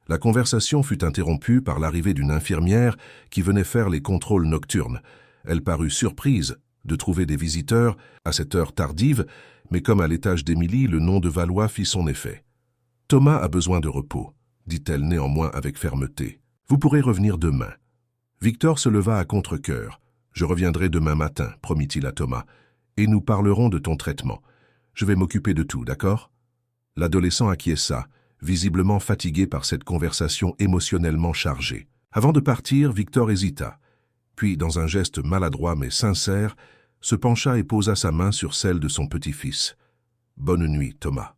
La conversation fut interrompue par l'arrivée d'une infirmière qui venait faire les contrôles nocturnes. Elle parut surprise de trouver des visiteurs à cette heure tardive, mais comme à l'étage d'Émilie, le nom de Valois fit son effet. « Thomas a besoin de repos », dit-elle néanmoins avec fermeté. « Vous pourrez revenir demain. » Victor se leva à contre-cœur. « Je reviendrai demain matin, promit-il à Thomas, et nous parlerons de ton traitement. Je vais m'occuper de tout, d'accord ?» L'adolescent acquiesça, visiblement fatigué par cette conversation émotionnellement chargée. Avant de partir, Victor hésita, puis, dans un geste maladroit mais sincère, se pencha et posa sa main sur celle de son petit-fils. « Bonne nuit, Thomas. »«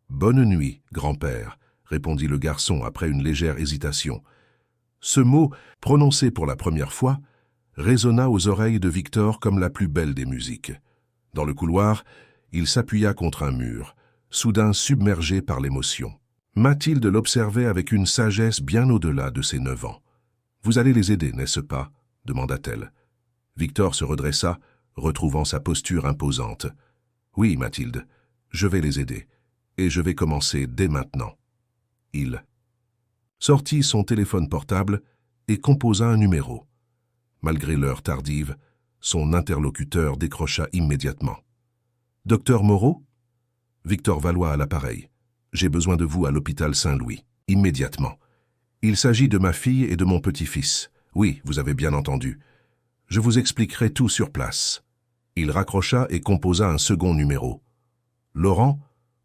Bonne nuit, grand-père », répondit le garçon après une légère hésitation. Ce mot, prononcé pour la première fois, résonna aux oreilles de Victor comme la plus belle des musiques. Dans le couloir, il s'appuya contre un mur, soudain submergé par l'émotion. Mathilde l'observait avec une sagesse bien au-delà de ses 9 ans. « Vous allez les aider, n'est-ce pas ?» demanda-t-elle. Victor se redressa, retrouvant sa posture imposante. « Oui, Mathilde, je vais les aider, et je vais commencer dès maintenant. » Il sortit son téléphone portable et composa un numéro. Malgré l'heure tardive, son interlocuteur décrocha immédiatement. « Docteur Moreau ?» Victor Valois à l'appareil. « J'ai besoin de vous à l'hôpital Saint-Louis, immédiatement. Il s'agit de ma fille et de mon petit-fils. Oui, vous avez bien entendu. Je vous expliquerai tout sur place. » Il raccrocha et composa un second numéro. « Laurent,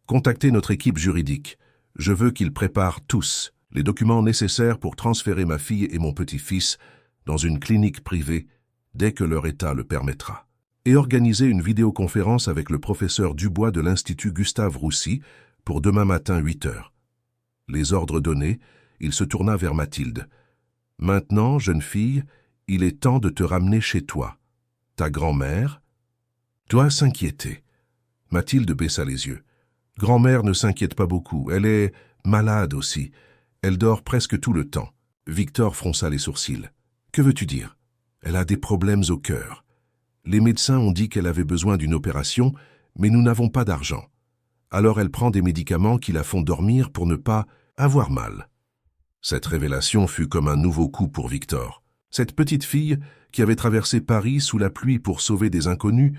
contactez notre équipe juridique. Je veux qu'ils préparent tous les documents nécessaires pour transférer ma fille et mon petit-fils dans une clinique privée dès que leur état le permettra. Et organiser une vidéoconférence avec le professeur Dubois de l'Institut Gustave-Roussy pour demain matin 8 heures. » Les ordres donnés, il se tourna vers Mathilde. « Maintenant, jeune fille, il est temps de te ramener chez toi. Ta grand-mère doit s'inquiéter. » Mathilde baissa les yeux. « Grand-mère ne s'inquiète pas beaucoup. Elle est malade aussi. Elle dort presque tout le temps. » Victor fronça les sourcils. « Que veux-tu dire? Elle a des problèmes au cœur. Les médecins ont dit qu'elle avait besoin d'une opération, mais nous n'avons pas d'argent. Alors elle prend des médicaments qui la font dormir pour ne pas avoir mal. » Cette révélation fut comme un nouveau coup pour Victor. Cette petite fille, qui avait traversé Paris sous la pluie pour sauver des inconnus,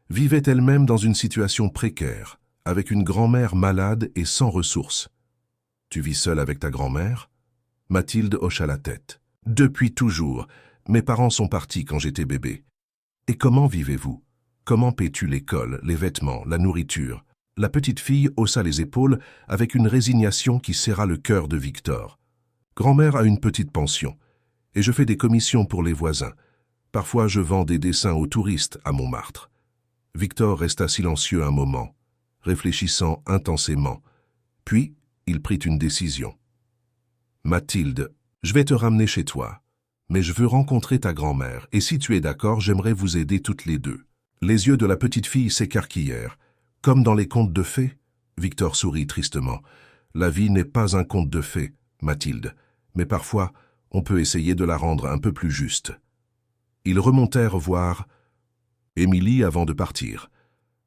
vivait elle-même dans une situation précaire, avec une grand-mère malade et sans ressources. « Tu vis seule avec ta grand-mère » Mathilde hocha la tête. « Depuis toujours. Mes parents sont partis quand j'étais bébé. » « Et comment vivez-vous? Comment paies-tu l'école, les vêtements, la nourriture ?» La petite fille haussa les épaules avec une résignation qui serra le cœur de Victor. « Grand-mère a une petite pension, et je fais des commissions pour les voisins. Parfois, je vends des dessins aux touristes à Montmartre. » Victor resta silencieux un moment, réfléchissant intensément. Puis, il prit une décision. « Mathilde, je vais te ramener chez toi. Mais je veux rencontrer ta grand-mère, et si tu es d'accord, j'aimerais vous aider toutes les deux. » Les yeux de la petite fille s'écarquillèrent. « Comme dans les contes de fées ?» Victor sourit tristement. « La vie n'est pas un conte de fées, Mathilde, mais parfois, on peut essayer de la rendre un peu plus juste. » Ils remontèrent voir Émilie avant de partir.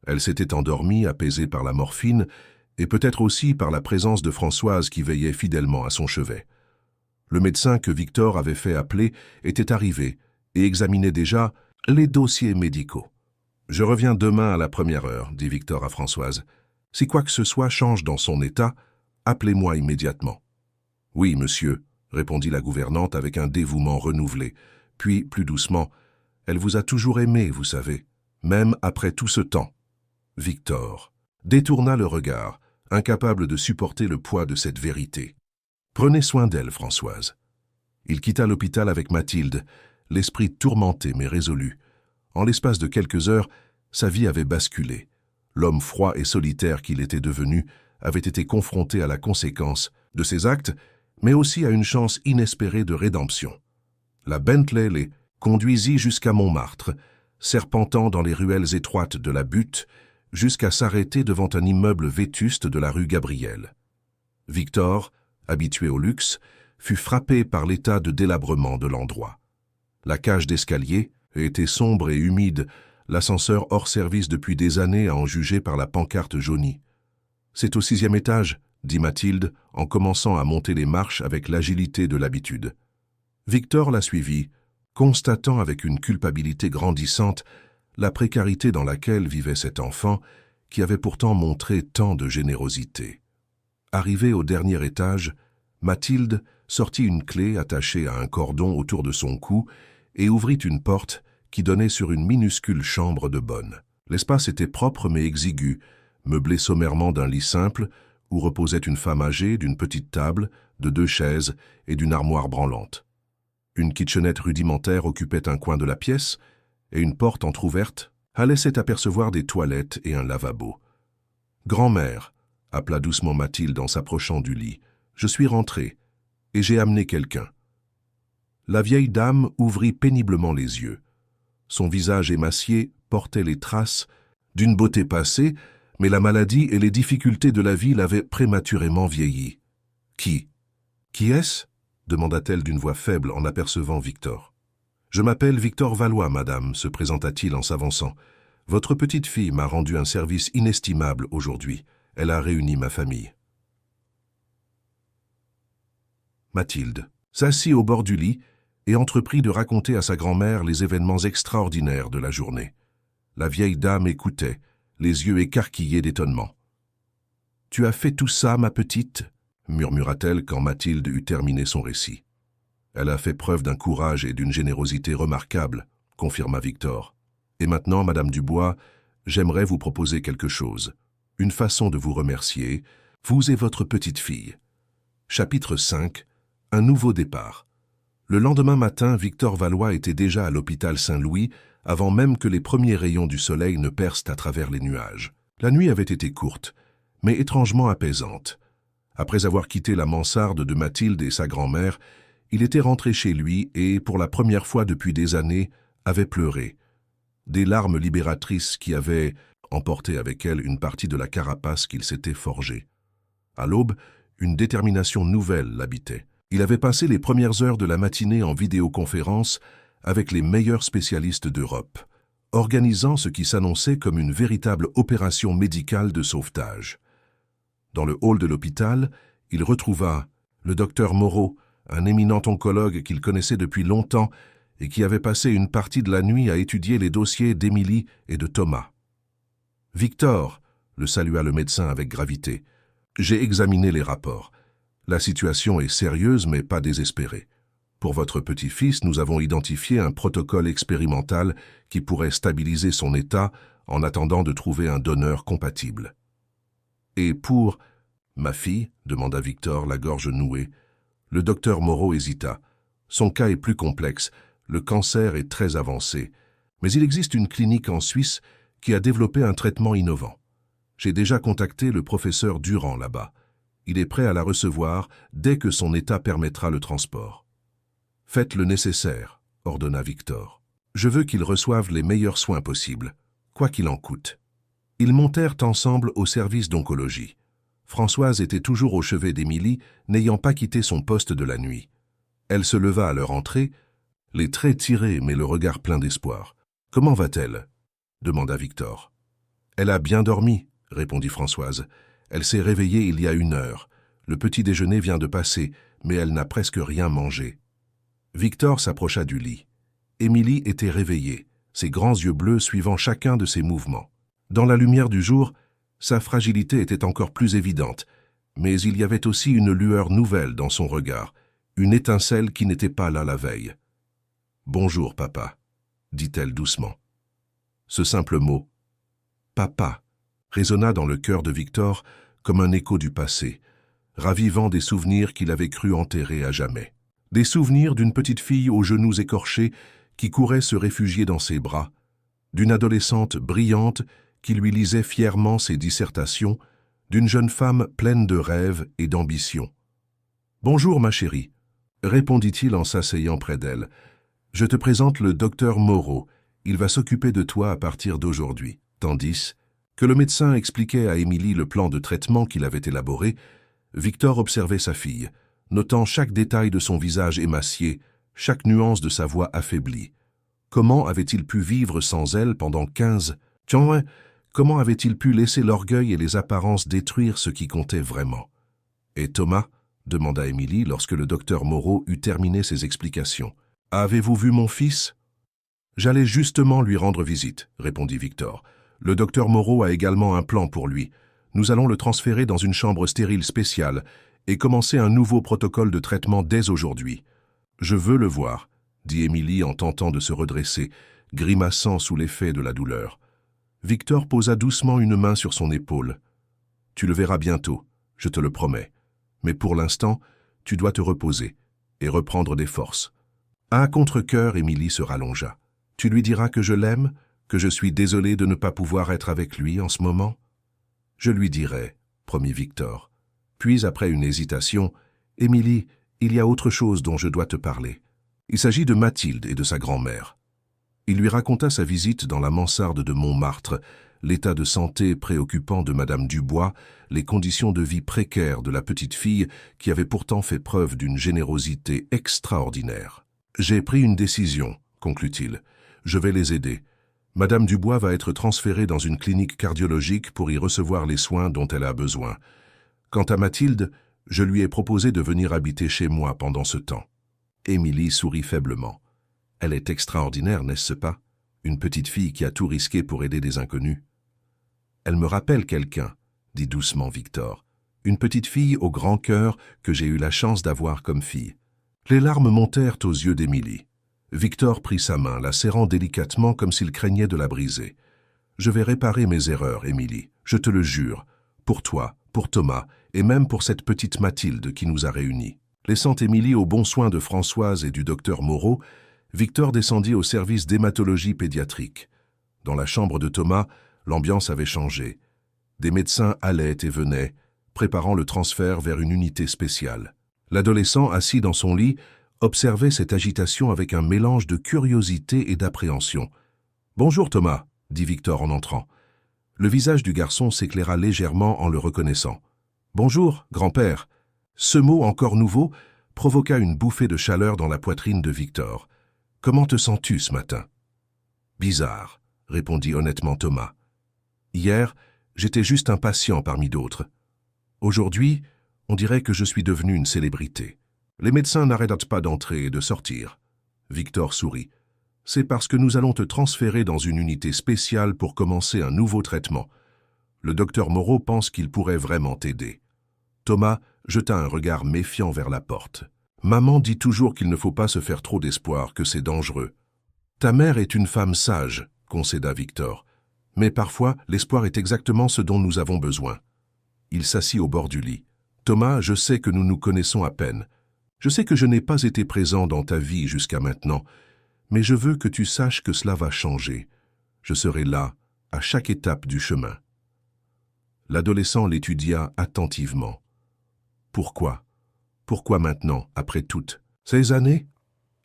Elle s'était endormie, apaisée par la morphine, et peut-être aussi par la présence de Françoise qui veillait fidèlement à son chevet. Le médecin que Victor avait fait appeler était arrivé, et examinait déjà les dossiers médicaux. « Je reviens demain à la première heure, dit Victor à Françoise. Si quoi que ce soit change dans son état, appelez-moi immédiatement. »« Oui, monsieur, » répondit la gouvernante avec un dévouement renouvelé. Puis, plus doucement, « Elle vous a toujours aimé, vous savez, même après tout ce temps. » Victor détourna le regard, incapable de supporter le poids de cette vérité. « Prenez soin d'elle, Françoise. » Il quitta l'hôpital avec Mathilde, l'esprit tourmenté mais résolu. En l'espace de quelques heures, sa vie avait basculé. L'homme froid et solitaire qu'il était devenu avait été confronté à la conséquence de ses actes, mais aussi à une chance inespérée de rédemption. La Bentley les conduisit jusqu'à Montmartre, serpentant dans les ruelles étroites de la butte, jusqu'à s'arrêter devant un immeuble vétuste de la rue Gabriel. Victor, habitué au luxe, fut frappé par l'état de délabrement de l'endroit. La cage d'escalier était sombre et humide, l'ascenseur hors service depuis des années à en juger par la pancarte jaunie. « C'est au 6e étage », dit Mathilde, en commençant à monter les marches avec l'agilité de l'habitude. Victor la suivit, constatant avec une culpabilité grandissante la précarité dans laquelle vivait cet enfant qui avait pourtant montré tant de générosité. Arrivée au dernier étage, Mathilde sortit une clé attachée à un cordon autour de son cou et ouvrit une porte qui donnait sur une minuscule chambre de bonne. L'espace était propre mais exigu, meublé sommairement d'un lit simple où reposait une femme âgée, d'une petite table, de 2 chaises et d'une armoire branlante. Une kitchenette rudimentaire occupait un coin de la pièce et une porte entr'ouverte laissait apercevoir des toilettes et un lavabo. « Grand-mère », appela doucement Mathilde en s'approchant du lit, « je suis rentrée et j'ai amené quelqu'un. » La vieille dame ouvrit péniblement les yeux. Son visage émacié portait les traces d'une beauté passée, mais la maladie et les difficultés de la vie l'avaient prématurément vieillie. « Qui est-ce » demanda-t-elle d'une voix faible en apercevant Victor. « Je m'appelle Victor Valois, madame, » se présenta-t-il en s'avançant. « Votre petite fille m'a rendu un service inestimable aujourd'hui. Elle a réuni ma famille. » Mathilde s'assit au bord du lit et entreprit de raconter à sa grand-mère les événements extraordinaires de la journée. La vieille dame écoutait, les yeux écarquillés d'étonnement. « Tu as fait tout ça, ma petite ?» murmura-t-elle quand Mathilde eut terminé son récit. « Elle a fait preuve d'un courage et d'une générosité remarquables, » confirma Victor. « Et maintenant, Madame Dubois, j'aimerais vous proposer quelque chose. Une façon de vous remercier, vous et votre petite fille. » Chapitre 5. Un nouveau départ. Le lendemain matin, Victor Valois était déjà à l'hôpital Saint-Louis, avant même que les premiers rayons du soleil ne percent à travers les nuages. La nuit avait été courte, mais étrangement apaisante. Après avoir quitté la mansarde de Mathilde et sa grand-mère, il était rentré chez lui et, pour la première fois depuis des années, avait pleuré. Des larmes libératrices qui avaient emporté avec elles une partie de la carapace qu'il s'était forgée. À l'aube, une détermination nouvelle l'habitait. Il avait passé les premières heures de la matinée en vidéoconférence avec les meilleurs spécialistes d'Europe, organisant ce qui s'annonçait comme une véritable opération médicale de sauvetage. Dans le hall de l'hôpital, il retrouva le docteur Moreau, un éminent oncologue qu'il connaissait depuis longtemps et qui avait passé une partie de la nuit à étudier les dossiers d'Émilie et de Thomas. « Victor », le salua le médecin avec gravité, « j'ai examiné les rapports. La situation est sérieuse mais pas désespérée. Pour votre petit-fils, nous avons identifié un protocole expérimental qui pourrait stabiliser son état en attendant de trouver un donneur compatible. » « Et pour ma fille ?» demanda Victor, la gorge nouée. Le docteur Moreau hésita. « Son cas est plus complexe, le cancer est très avancé, mais il existe une clinique en Suisse qui a développé un traitement innovant. J'ai déjà contacté le professeur Durand là-bas. Il est prêt à la recevoir dès que son état permettra le transport. »« Faites le nécessaire, » ordonna Victor. « Je veux qu'il reçoive les meilleurs soins possibles, quoi qu'il en coûte. » Ils montèrent ensemble au service d'oncologie. Françoise était toujours au chevet d'Émilie, n'ayant pas quitté son poste de la nuit. Elle se leva à leur entrée, les traits tirés mais le regard plein d'espoir. « Comment va-t-elle » demanda Victor. « Elle a bien dormi, » répondit Françoise. « Elle s'est réveillée il y a 1 heure. Le petit déjeuner vient de passer, mais elle n'a presque rien mangé. » Victor s'approcha du lit. « Émilie était réveillée, ses grands yeux bleus suivant chacun de ses mouvements. Dans la lumière du jour, sa fragilité était encore plus évidente, mais il y avait aussi une lueur nouvelle dans son regard, une étincelle qui n'était pas là la veille. « Bonjour, papa », dit-elle doucement. Ce simple mot, « papa », résonna dans le cœur de Victor comme un écho du passé, ravivant des souvenirs qu'il avait cru enterrer à jamais. Des souvenirs d'une petite fille aux genoux écorchés qui courait se réfugier dans ses bras, d'une adolescente brillante qui lui lisait fièrement ses dissertations, d'une jeune femme pleine de rêves et d'ambition. « Bonjour, ma chérie », répondit-il en s'asseyant près d'elle. « Je te présente le docteur Moreau. Il va s'occuper de toi à partir d'aujourd'hui. » Tandis que le médecin expliquait à Émilie le plan de traitement qu'il avait élaboré, Victor observait sa fille, notant chaque détail de son visage émacié, chaque nuance de sa voix affaiblie. Comment avait-il pu vivre sans elle pendant 15 ans? Comment avait-il pu laisser l'orgueil et les apparences détruire ce qui comptait vraiment? « Et Thomas ?» demanda Émilie lorsque le docteur Moreau eut terminé ses explications. « Avez-vous vu mon fils ?»« J'allais justement lui rendre visite, » répondit Victor. « Le docteur Moreau a également un plan pour lui. Nous allons le transférer dans une chambre stérile spéciale et commencer un nouveau protocole de traitement dès aujourd'hui. »« Je veux le voir, » dit Émilie en tentant de se redresser, grimaçant sous l'effet de la douleur. Victor posa doucement une main sur son épaule. « Tu le verras bientôt, je te le promets. Mais pour l'instant, tu dois te reposer et reprendre des forces. » À contre-cœur, Émilie se rallongea. « Tu lui diras que je l'aime, que je suis désolé de ne pas pouvoir être avec lui en ce moment ?»« Je lui dirai, » promit Victor. Puis, après une hésitation, « Émilie, il y a autre chose dont je dois te parler. Il s'agit de Mathilde et de sa grand-mère. » Il lui raconta sa visite dans la mansarde de Montmartre, l'état de santé préoccupant de Madame Dubois, les conditions de vie précaires de la petite fille qui avait pourtant fait preuve d'une générosité extraordinaire. « J'ai pris une décision, » conclut-il. « Je vais les aider. Madame Dubois va être transférée dans une clinique cardiologique pour y recevoir les soins dont elle a besoin. Quant à Mathilde, je lui ai proposé de venir habiter chez moi pendant ce temps. » Émilie sourit faiblement. « Elle est extraordinaire, n'est-ce pas? Une petite fille qui a tout risqué pour aider des inconnus. »« Elle me rappelle quelqu'un, » dit doucement Victor. « Une petite fille au grand cœur que j'ai eu la chance d'avoir comme fille. » Les larmes montèrent aux yeux d'Émilie. Victor prit sa main, la serrant délicatement comme s'il craignait de la briser. « Je vais réparer mes erreurs, Émilie, je te le jure, pour toi, pour Thomas, et même pour cette petite Mathilde qui nous a réunis. » Laissant Émilie aux bons soins de Françoise et du docteur Moreau, Victor descendit au service d'hématologie pédiatrique. Dans la chambre de Thomas, l'ambiance avait changé. Des médecins allaient et venaient, préparant le transfert vers une unité spéciale. L'adolescent, assis dans son lit, observait cette agitation avec un mélange de curiosité et d'appréhension. « Bonjour Thomas, » dit Victor en entrant. Le visage du garçon s'éclaira légèrement en le reconnaissant. « Bonjour, grand-père. » Ce mot encore nouveau provoqua une bouffée de chaleur dans la poitrine de Victor. « Comment te sens-tu ce matin ?»« Bizarre, » répondit honnêtement Thomas. « Hier, j'étais juste un patient parmi d'autres. Aujourd'hui, on dirait que je suis devenu une célébrité. Les médecins n'arrêtent pas d'entrer et de sortir. » Victor sourit. « C'est parce que nous allons te transférer dans une unité spéciale pour commencer un nouveau traitement. Le docteur Moreau pense qu'il pourrait vraiment t'aider. » Thomas jeta un regard méfiant vers la porte. « Maman dit toujours qu'il ne faut pas se faire trop d'espoir, que c'est dangereux. »« Ta mère est une femme sage, » concéda Victor. « Mais parfois, l'espoir est exactement ce dont nous avons besoin. » Il s'assit au bord du lit. « Thomas, je sais que nous nous connaissons à peine. Je sais que je n'ai pas été présent dans ta vie jusqu'à maintenant, mais je veux que tu saches que cela va changer. Je serai là, à chaque étape du chemin. » L'adolescent l'étudia attentivement. « Pourquoi? Pourquoi maintenant, après toutes ces années ?»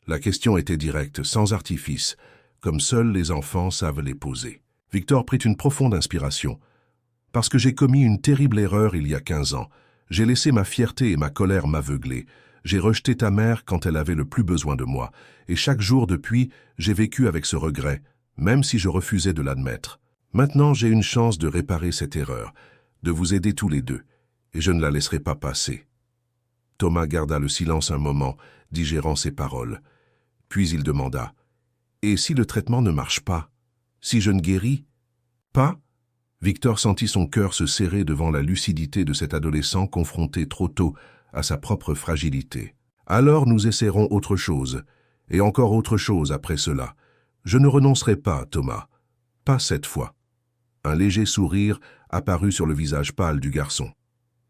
La question était directe, sans artifice, comme seuls les enfants savent les poser. Victor prit une profonde inspiration. « Parce que j'ai commis une terrible erreur il y a 15 ans. J'ai laissé ma fierté et ma colère m'aveugler. J'ai rejeté ta mère quand elle avait le plus besoin de moi. Et chaque jour depuis, j'ai vécu avec ce regret, même si je refusais de l'admettre. Maintenant, j'ai une chance de réparer cette erreur, de vous aider tous les deux, et je ne la laisserai pas passer. » Thomas garda le silence un moment, digérant ses paroles. Puis il demanda, Et si le traitement ne marche pas? Si je ne guéris pas? Victor sentit son cœur se serrer devant la lucidité de cet adolescent confronté trop tôt à sa propre fragilité. Alors nous essaierons autre chose, et encore autre chose après cela. Je ne renoncerai pas, Thomas. Pas cette fois. Un léger sourire apparut sur le visage pâle du garçon.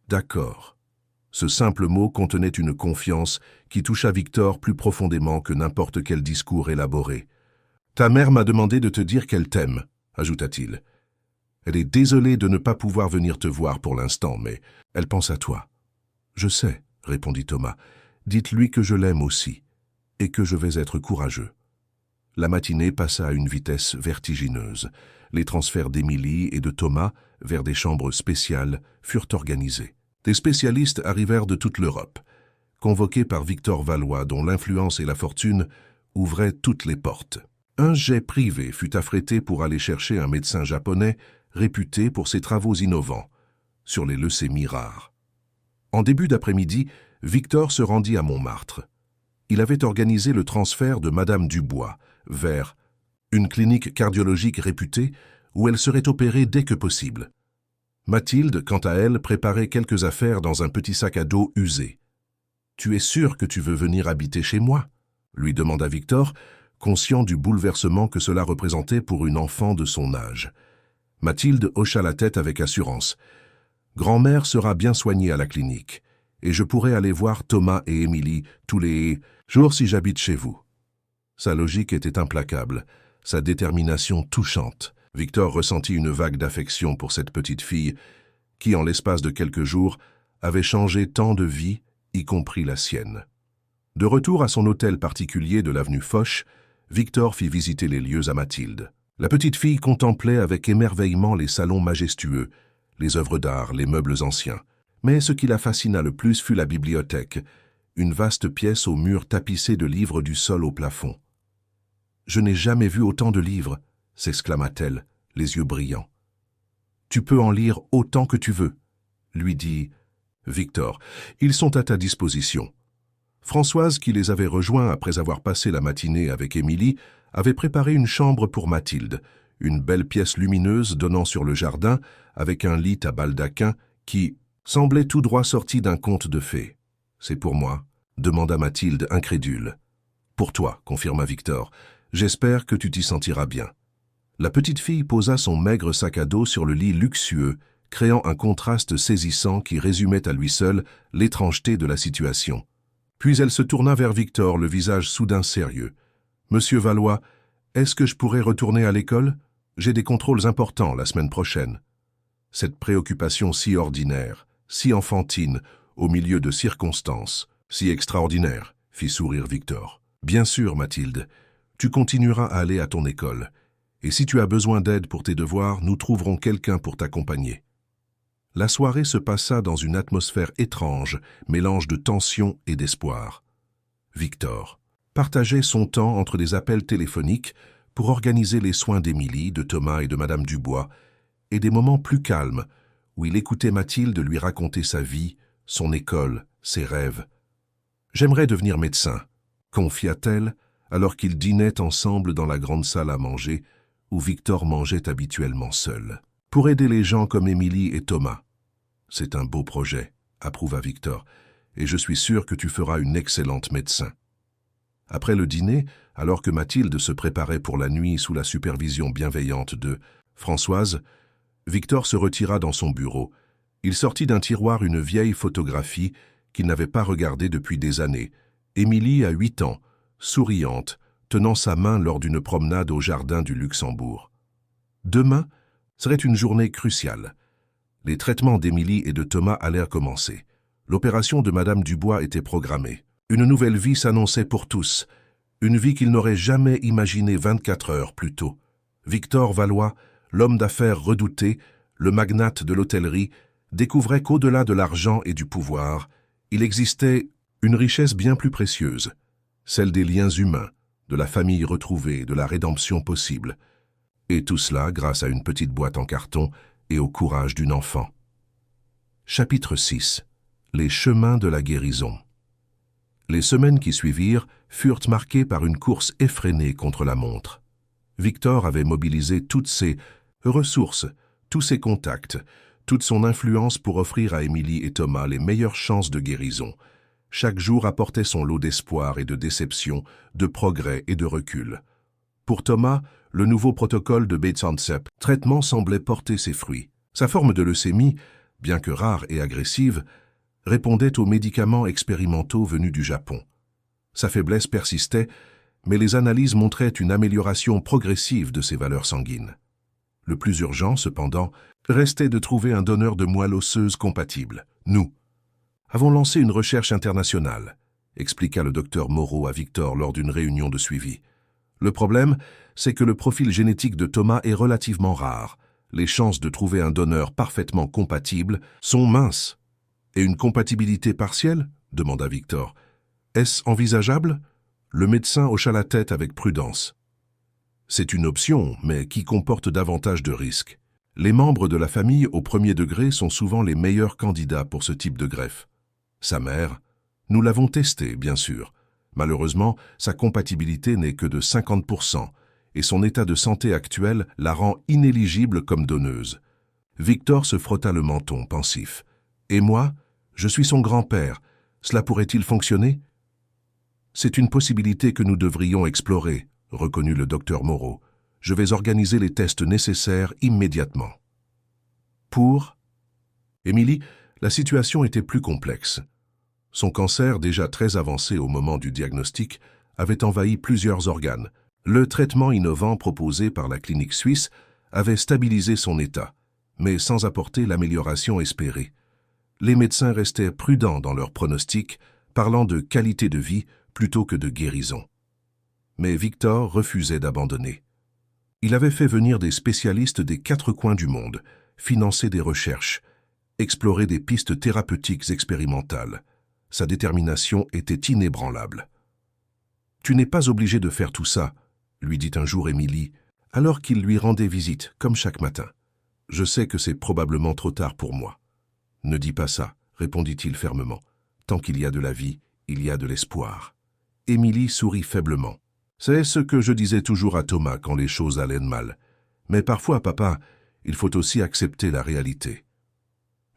D'accord. Ce simple mot contenait une confiance qui toucha Victor plus profondément que n'importe quel discours élaboré. Ta mère m'a demandé de te dire qu'elle t'aime, ajouta-t-il. Elle est désolée de ne pas pouvoir venir te voir pour l'instant, mais elle pense à toi. Je sais, répondit Thomas. Dites-lui que je l'aime aussi, et que je vais être courageux. La matinée passa à une vitesse vertigineuse. Les transferts d'Émilie et de Thomas vers des chambres spéciales furent organisés. Des spécialistes arrivèrent de toute l'Europe, convoqués par Victor Valois, dont l'influence et la fortune ouvraient toutes les portes. Un jet privé fut affrété pour aller chercher un médecin japonais réputé pour ses travaux innovants sur les leucémies rares. En début d'après-midi, Victor se rendit à Montmartre. Il avait organisé le transfert de Madame Dubois vers une clinique cardiologique réputée où elle serait opérée dès que possible. Mathilde, quant à elle, préparait quelques affaires dans un petit sac à dos usé. « Tu es sûr que tu veux venir habiter chez moi ?» lui demanda Victor, conscient du bouleversement que cela représentait pour une enfant de son âge. Mathilde hocha la tête avec assurance. « Grand-mère sera bien soignée à la clinique, et je pourrai aller voir Thomas et Émilie tous les jours si j'habite chez vous. » Sa logique était implacable, sa détermination touchante. Victor ressentit une vague d'affection pour cette petite fille qui, en l'espace de quelques jours, avait changé tant de vies, y compris la sienne. De retour à son hôtel particulier de l'avenue Foch, Victor fit visiter les lieux à Mathilde. La petite fille contemplait avec émerveillement les salons majestueux, les œuvres d'art, les meubles anciens. Mais ce qui la fascina le plus fut la bibliothèque, une vaste pièce aux murs tapissés de livres du sol au plafond. « Je n'ai jamais vu autant de livres !» s'exclama-t-elle, les yeux brillants. « Tu peux en lire autant que tu veux !» lui dit Victor. « Ils sont à ta disposition. » Françoise, qui les avait rejoints après avoir passé la matinée avec Émilie, avait préparé une chambre pour Mathilde, une belle pièce lumineuse donnant sur le jardin, avec un lit à baldaquin qui semblait tout droit sorti d'un conte de fées. « C'est pour moi ?» demanda Mathilde, incrédule. « Pour toi, confirma Victor. J'espère que tu t'y sentiras bien. » La petite fille posa son maigre sac à dos sur le lit luxueux, créant un contraste saisissant qui résumait à lui seul l'étrangeté de la situation. Puis elle se tourna vers Victor, le visage soudain sérieux. « Monsieur Valois, est-ce que je pourrais retourner à l'école? J'ai des contrôles importants la semaine prochaine. » Cette préoccupation si ordinaire, si enfantine, au milieu de circonstances, si extraordinaire, fit sourire Victor. « Bien sûr, Mathilde, tu continueras à aller à ton école. Et si tu as besoin d'aide pour tes devoirs, nous trouverons quelqu'un pour t'accompagner. » La soirée se passa dans une atmosphère étrange, mélange de tension et d'espoir. Victor partageait son temps entre des appels téléphoniques pour organiser les soins d'Émilie, de Thomas et de Madame Dubois, et des moments plus calmes où il écoutait Mathilde lui raconter sa vie, son école, ses rêves. « J'aimerais devenir médecin », confia-t-elle, alors qu'ils dînaient ensemble dans la grande salle à manger, où Victor mangeait habituellement seul. « Pour aider les gens comme Émilie et Thomas. »« C'est un beau projet, » approuva Victor, « et je suis sûr que tu feras une excellente médecin. » Après le dîner, alors que Mathilde se préparait pour la nuit sous la supervision bienveillante de Françoise, Victor se retira dans son bureau. Il sortit d'un tiroir une vieille photographie qu'il n'avait pas regardée depuis des années. Émilie a 8 ans, souriante, tenant sa main lors d'une promenade au jardin du Luxembourg. Demain serait une journée cruciale. Les traitements d'Émilie et de Thomas allèrent commencer. L'opération de Madame Dubois était programmée. Une nouvelle vie s'annonçait pour tous, une vie qu'ils n'auraient jamais imaginée 24 heures plus tôt. Victor Valois, l'homme d'affaires redouté, le magnate de l'hôtellerie, découvrait qu'au-delà de l'argent et du pouvoir, il existait une richesse bien plus précieuse, celle des liens humains, de la famille retrouvée, de la rédemption possible. Et tout cela grâce à une petite boîte en carton et au courage d'une enfant. Chapitre 6. Les chemins de la guérison. Les semaines qui suivirent furent marquées par une course effrénée contre la montre. Victor avait mobilisé toutes ses ressources, tous ses contacts, toute son influence pour offrir à Émilie et Thomas les meilleures chances de guérison. Chaque jour apportait son lot d'espoir et de déception, de progrès et de recul. Pour Thomas, le nouveau protocole de Bates-Hansep traitement semblait porter ses fruits. Sa forme de leucémie, bien que rare et agressive, répondait aux médicaments expérimentaux venus du Japon. Sa faiblesse persistait, mais les analyses montraient une amélioration progressive de ses valeurs sanguines. Le plus urgent, cependant, restait de trouver un donneur de moelle osseuse compatible. Nous avons lancé une recherche internationale, expliqua le docteur Moreau à Victor lors d'une réunion de suivi. Le problème, c'est que le profil génétique de Thomas est relativement rare. Les chances de trouver un donneur parfaitement compatible sont minces. Et une compatibilité partielle ? Demanda Victor. Est-ce envisageable ? Le médecin hocha la tête avec prudence. C'est une option, mais qui comporte davantage de risques. Les membres de la famille au premier degré sont souvent les meilleurs candidats pour ce type de greffe. Sa mère, nous l'avons testée, bien sûr. Malheureusement, sa compatibilité n'est que de 50%, et son état de santé actuel la rend inéligible comme donneuse. Victor se frotta le menton, pensif. Et moi, je suis son grand-père. Cela pourrait-il fonctionner ? C'est une possibilité que nous devrions explorer, reconnut le docteur Moreau. Je vais organiser les tests nécessaires immédiatement. Pour Émilie, la situation était plus complexe. Son cancer, déjà très avancé au moment du diagnostic, avait envahi plusieurs organes. Le traitement innovant proposé par la clinique suisse avait stabilisé son état, mais sans apporter l'amélioration espérée. Les médecins restaient prudents dans leurs pronostics, parlant de qualité de vie plutôt que de guérison. Mais Victor refusait d'abandonner. Il avait fait venir des spécialistes des 4 coins du monde, financer des recherches, explorer des pistes thérapeutiques expérimentales. Sa détermination était inébranlable. « Tu n'es pas obligé de faire tout ça », lui dit un jour Émilie, alors qu'il lui rendait visite, comme chaque matin. « Je sais que c'est probablement trop tard pour moi. »« Ne dis pas ça, » répondit-il fermement. « Tant qu'il y a de la vie, il y a de l'espoir. » Émilie sourit faiblement. « C'est ce que je disais toujours à Thomas quand les choses allaient mal. Mais parfois, papa, il faut aussi accepter la réalité. »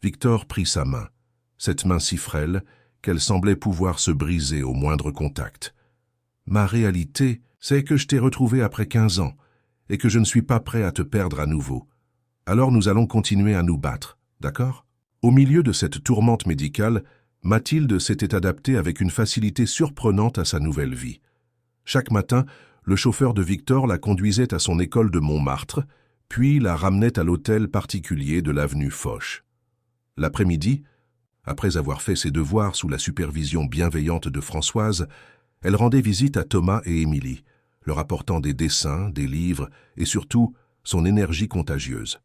Victor prit sa main, cette main si frêle qu'elle semblait pouvoir se briser au moindre contact. « Ma réalité, c'est que je t'ai retrouvé après 15 ans et que je ne suis pas prêt à te perdre à nouveau. Alors nous allons continuer à nous battre, d'accord ?» Au milieu de cette tourmente médicale, Mathilde s'était adaptée avec une facilité surprenante à sa nouvelle vie. Chaque matin, le chauffeur de Victor la conduisait à son école de Montmartre, puis la ramenait à l'hôtel particulier de l'avenue Foch. L'après-midi, après avoir fait ses devoirs sous la supervision bienveillante de Françoise, elle rendait visite à Thomas et Émilie, leur apportant des dessins, des livres et surtout son énergie contagieuse.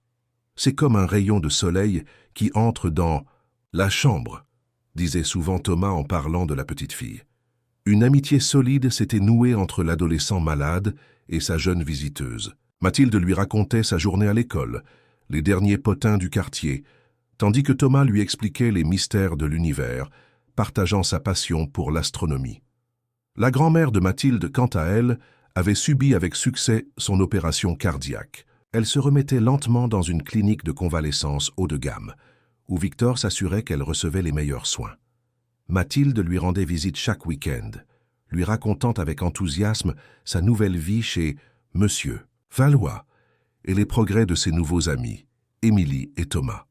C'est comme un rayon de soleil qui entre dans la chambre, disait souvent Thomas en parlant de la petite fille. Une amitié solide s'était nouée entre l'adolescent malade et sa jeune visiteuse. Mathilde lui racontait sa journée à l'école, les derniers potins du quartier, tandis que Thomas lui expliquait les mystères de l'univers, partageant sa passion pour l'astronomie. La grand-mère de Mathilde, quant à elle, avait subi avec succès son opération cardiaque. Elle se remettait lentement dans une clinique de convalescence haut de gamme, où Victor s'assurait qu'elle recevait les meilleurs soins. Mathilde lui rendait visite chaque week-end, lui racontant avec enthousiasme sa nouvelle vie chez Monsieur Valois et les progrès de ses nouveaux amis, Émilie et Thomas.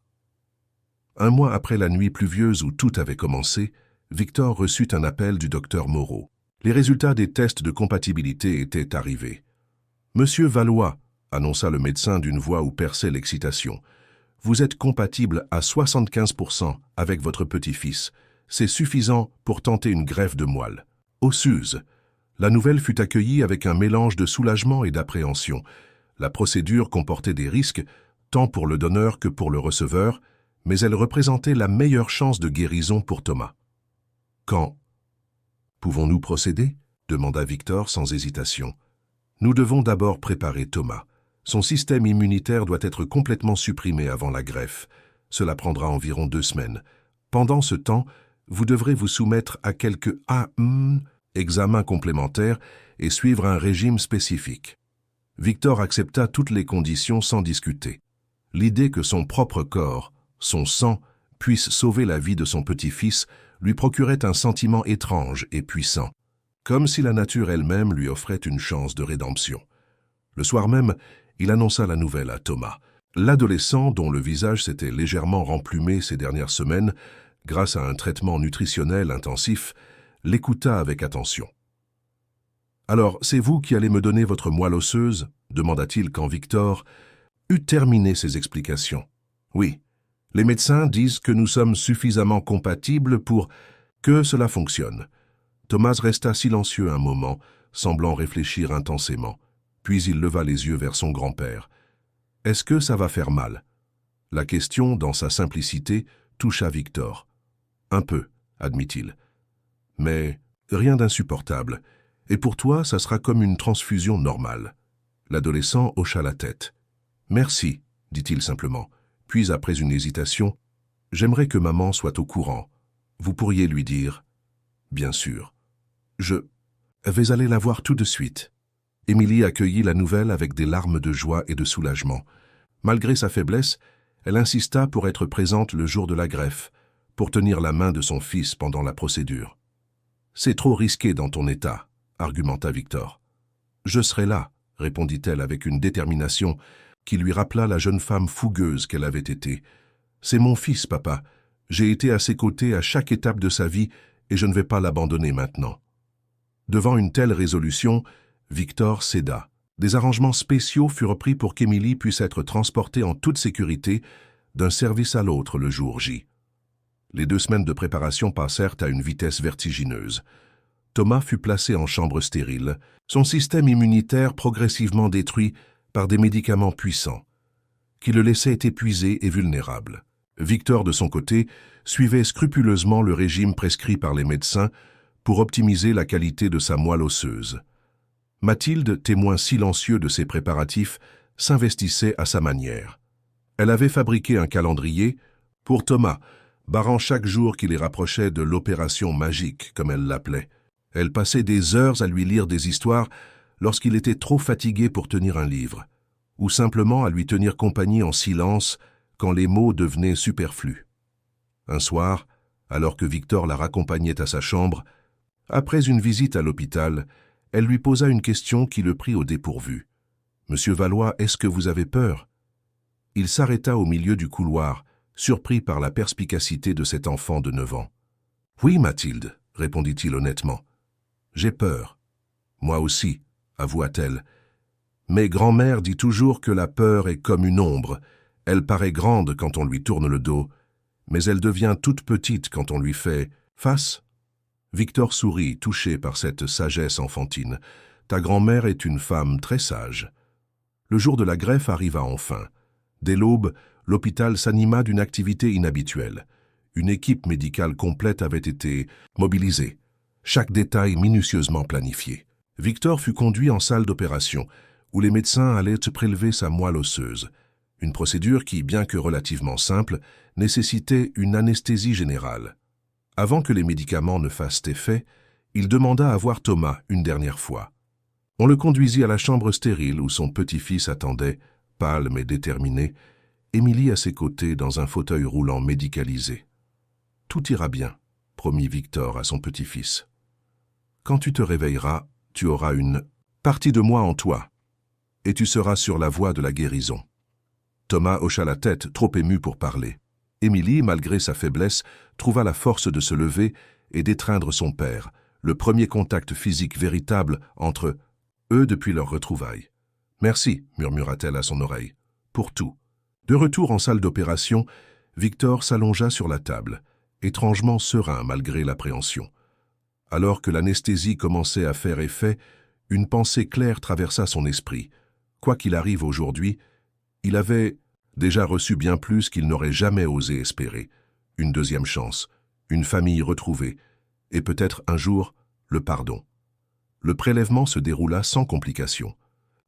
Un mois après la nuit pluvieuse où tout avait commencé, Victor reçut un appel du docteur Moreau. Les résultats des tests de compatibilité étaient arrivés. « Monsieur Valois, » annonça le médecin d'une voix où perçait l'excitation, « vous êtes compatible à 75% avec votre petit-fils. C'est suffisant pour tenter une greffe de moelle. » Au Suse, la nouvelle fut accueillie avec un mélange de soulagement et d'appréhension. La procédure comportait des risques, tant pour le donneur que pour le receveur, mais elle représentait la meilleure chance de guérison pour Thomas. « Quand pouvons-nous procéder ?» demanda Victor sans hésitation. « Nous devons d'abord préparer Thomas. Son système immunitaire doit être complètement supprimé avant la greffe. Cela prendra environ 2 semaines. Pendant ce temps, vous devrez vous soumettre à quelques examens complémentaires et suivre un régime spécifique. Victor accepta toutes les conditions sans discuter. L'idée que son propre corps, son sang, puisse sauver la vie de son petit-fils lui procurait un sentiment étrange et puissant, comme si la nature elle-même lui offrait une chance de rédemption. Le soir même, il annonça la nouvelle à Thomas. L'adolescent, dont le visage s'était légèrement remplumé ces dernières semaines, grâce à un traitement nutritionnel intensif, l'écouta avec attention. « Alors, c'est vous qui allez me donner votre moelle osseuse ?» demanda-t-il quand Victor eut terminé ses explications. « Oui, les médecins disent que nous sommes suffisamment compatibles pour que cela fonctionne. » Thomas resta silencieux un moment, semblant réfléchir intensément. Puis il leva les yeux vers son grand-père. « Est-ce que ça va faire mal ?» La question, dans sa simplicité, toucha Victor. « Un peu, » admit-il. « Mais rien d'insupportable. Et pour toi, ça sera comme une transfusion normale. » L'adolescent hocha la tête. « Merci, » dit-il simplement. Puis, après une hésitation, « J'aimerais que maman soit au courant. Vous pourriez lui dire. » « Bien sûr. Je vais aller la voir tout de suite. » Émilie accueillit la nouvelle avec des larmes de joie et de soulagement. Malgré sa faiblesse, elle insista pour être présente le jour de la greffe, pour tenir la main de son fils pendant la procédure. « C'est trop risqué dans ton état, » argumenta Victor. « Je serai là, » répondit-elle avec une détermination qui lui rappela la jeune femme fougueuse qu'elle avait été. « C'est mon fils, papa. J'ai été à ses côtés à chaque étape de sa vie et je ne vais pas l'abandonner maintenant. » Devant une telle résolution, Victor céda. Des arrangements spéciaux furent pris pour qu'Émilie puisse être transportée en toute sécurité d'un service à l'autre le jour J. Les 2 semaines de préparation passèrent à une vitesse vertigineuse. Thomas fut placé en chambre stérile, son système immunitaire progressivement détruit par des médicaments puissants, qui le laissaient épuisé et vulnérable. Victor, de son côté, suivait scrupuleusement le régime prescrit par les médecins pour optimiser la qualité de sa moelle osseuse. Mathilde, témoin silencieux de ses préparatifs, s'investissait à sa manière. Elle avait fabriqué un calendrier pour Thomas, barrant chaque jour qui les rapprochait de l'opération magique, comme elle l'appelait. Elle passait des heures à lui lire des histoires lorsqu'il était trop fatigué pour tenir un livre, ou simplement à lui tenir compagnie en silence quand les mots devenaient superflus. Un soir, alors que Victor la raccompagnait à sa chambre, après une visite à l'hôpital, elle lui posa une question qui le prit au dépourvu. « Monsieur Valois, est-ce que vous avez peur ?» Il s'arrêta au milieu du couloir, surpris par la perspicacité de cet enfant de 9 ans. « Oui, Mathilde, » répondit-il honnêtement. « J'ai peur. »« Moi aussi, » avoua-t-elle. « Mais grand-mère dit toujours que la peur est comme une ombre. Elle paraît grande quand on lui tourne le dos, mais elle devient toute petite quand on lui fait face. » Victor sourit, touché par cette sagesse enfantine. « Ta grand-mère est une femme très sage. » Le jour de la greffe arriva enfin. Dès l'aube, l'hôpital s'anima d'une activité inhabituelle. Une équipe médicale complète avait été mobilisée, chaque détail minutieusement planifié. Victor fut conduit en salle d'opération, où les médecins allaient prélever sa moelle osseuse. Une procédure qui, bien que relativement simple, nécessitait une anesthésie générale. Avant que les médicaments ne fassent effet, il demanda à voir Thomas une dernière fois. On le conduisit à la chambre stérile où son petit-fils attendait, pâle mais déterminé, Émilie à ses côtés dans un fauteuil roulant médicalisé. « Tout ira bien, » promit Victor à son petit-fils. « Quand tu te réveilleras, tu auras une partie de moi en toi, et tu seras sur la voie de la guérison. » Thomas hocha la tête, trop ému pour parler. Émilie, malgré sa faiblesse, trouva la force de se lever et d'étreindre son père, le premier contact physique véritable entre eux depuis leur retrouvaille. « Merci, » murmura-t-elle à son oreille, « pour tout. » De retour en salle d'opération, Victor s'allongea sur la table, étrangement serein malgré l'appréhension. Alors que l'anesthésie commençait à faire effet, une pensée claire traversa son esprit. Quoi qu'il arrive aujourd'hui, il avait déjà reçu bien plus qu'il n'aurait jamais osé espérer. Une deuxième chance, une famille retrouvée, et peut-être un jour, le pardon. Le prélèvement se déroula sans complication.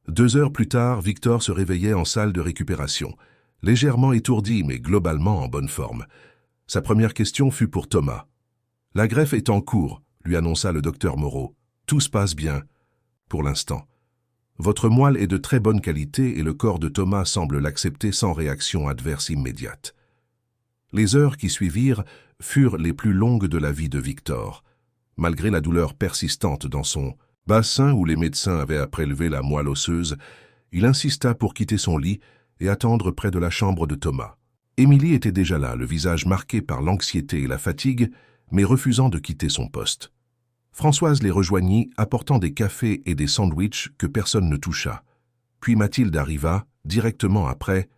2 heures plus tard, Victor se réveillait en salle de récupération, légèrement étourdi mais globalement en bonne forme. Sa première question fut pour Thomas. La greffe est en cours, lui annonça le docteur Moreau. Tout se passe bien, pour l'instant. Votre moelle est de très bonne qualité et le corps de Thomas semble l'accepter sans réaction adverse immédiate. Les heures qui suivirent furent les plus longues de la vie de Victor. Malgré la douleur persistante dans son bassin où les médecins avaient à prélever la moelle osseuse, il insista pour quitter son lit et attendre près de la chambre de Thomas. Émilie était déjà là, le visage marqué par l'anxiété et la fatigue, mais refusant de quitter son poste. Françoise les rejoignit, apportant des cafés et des sandwichs que personne ne toucha. Puis Mathilde arriva, directement après,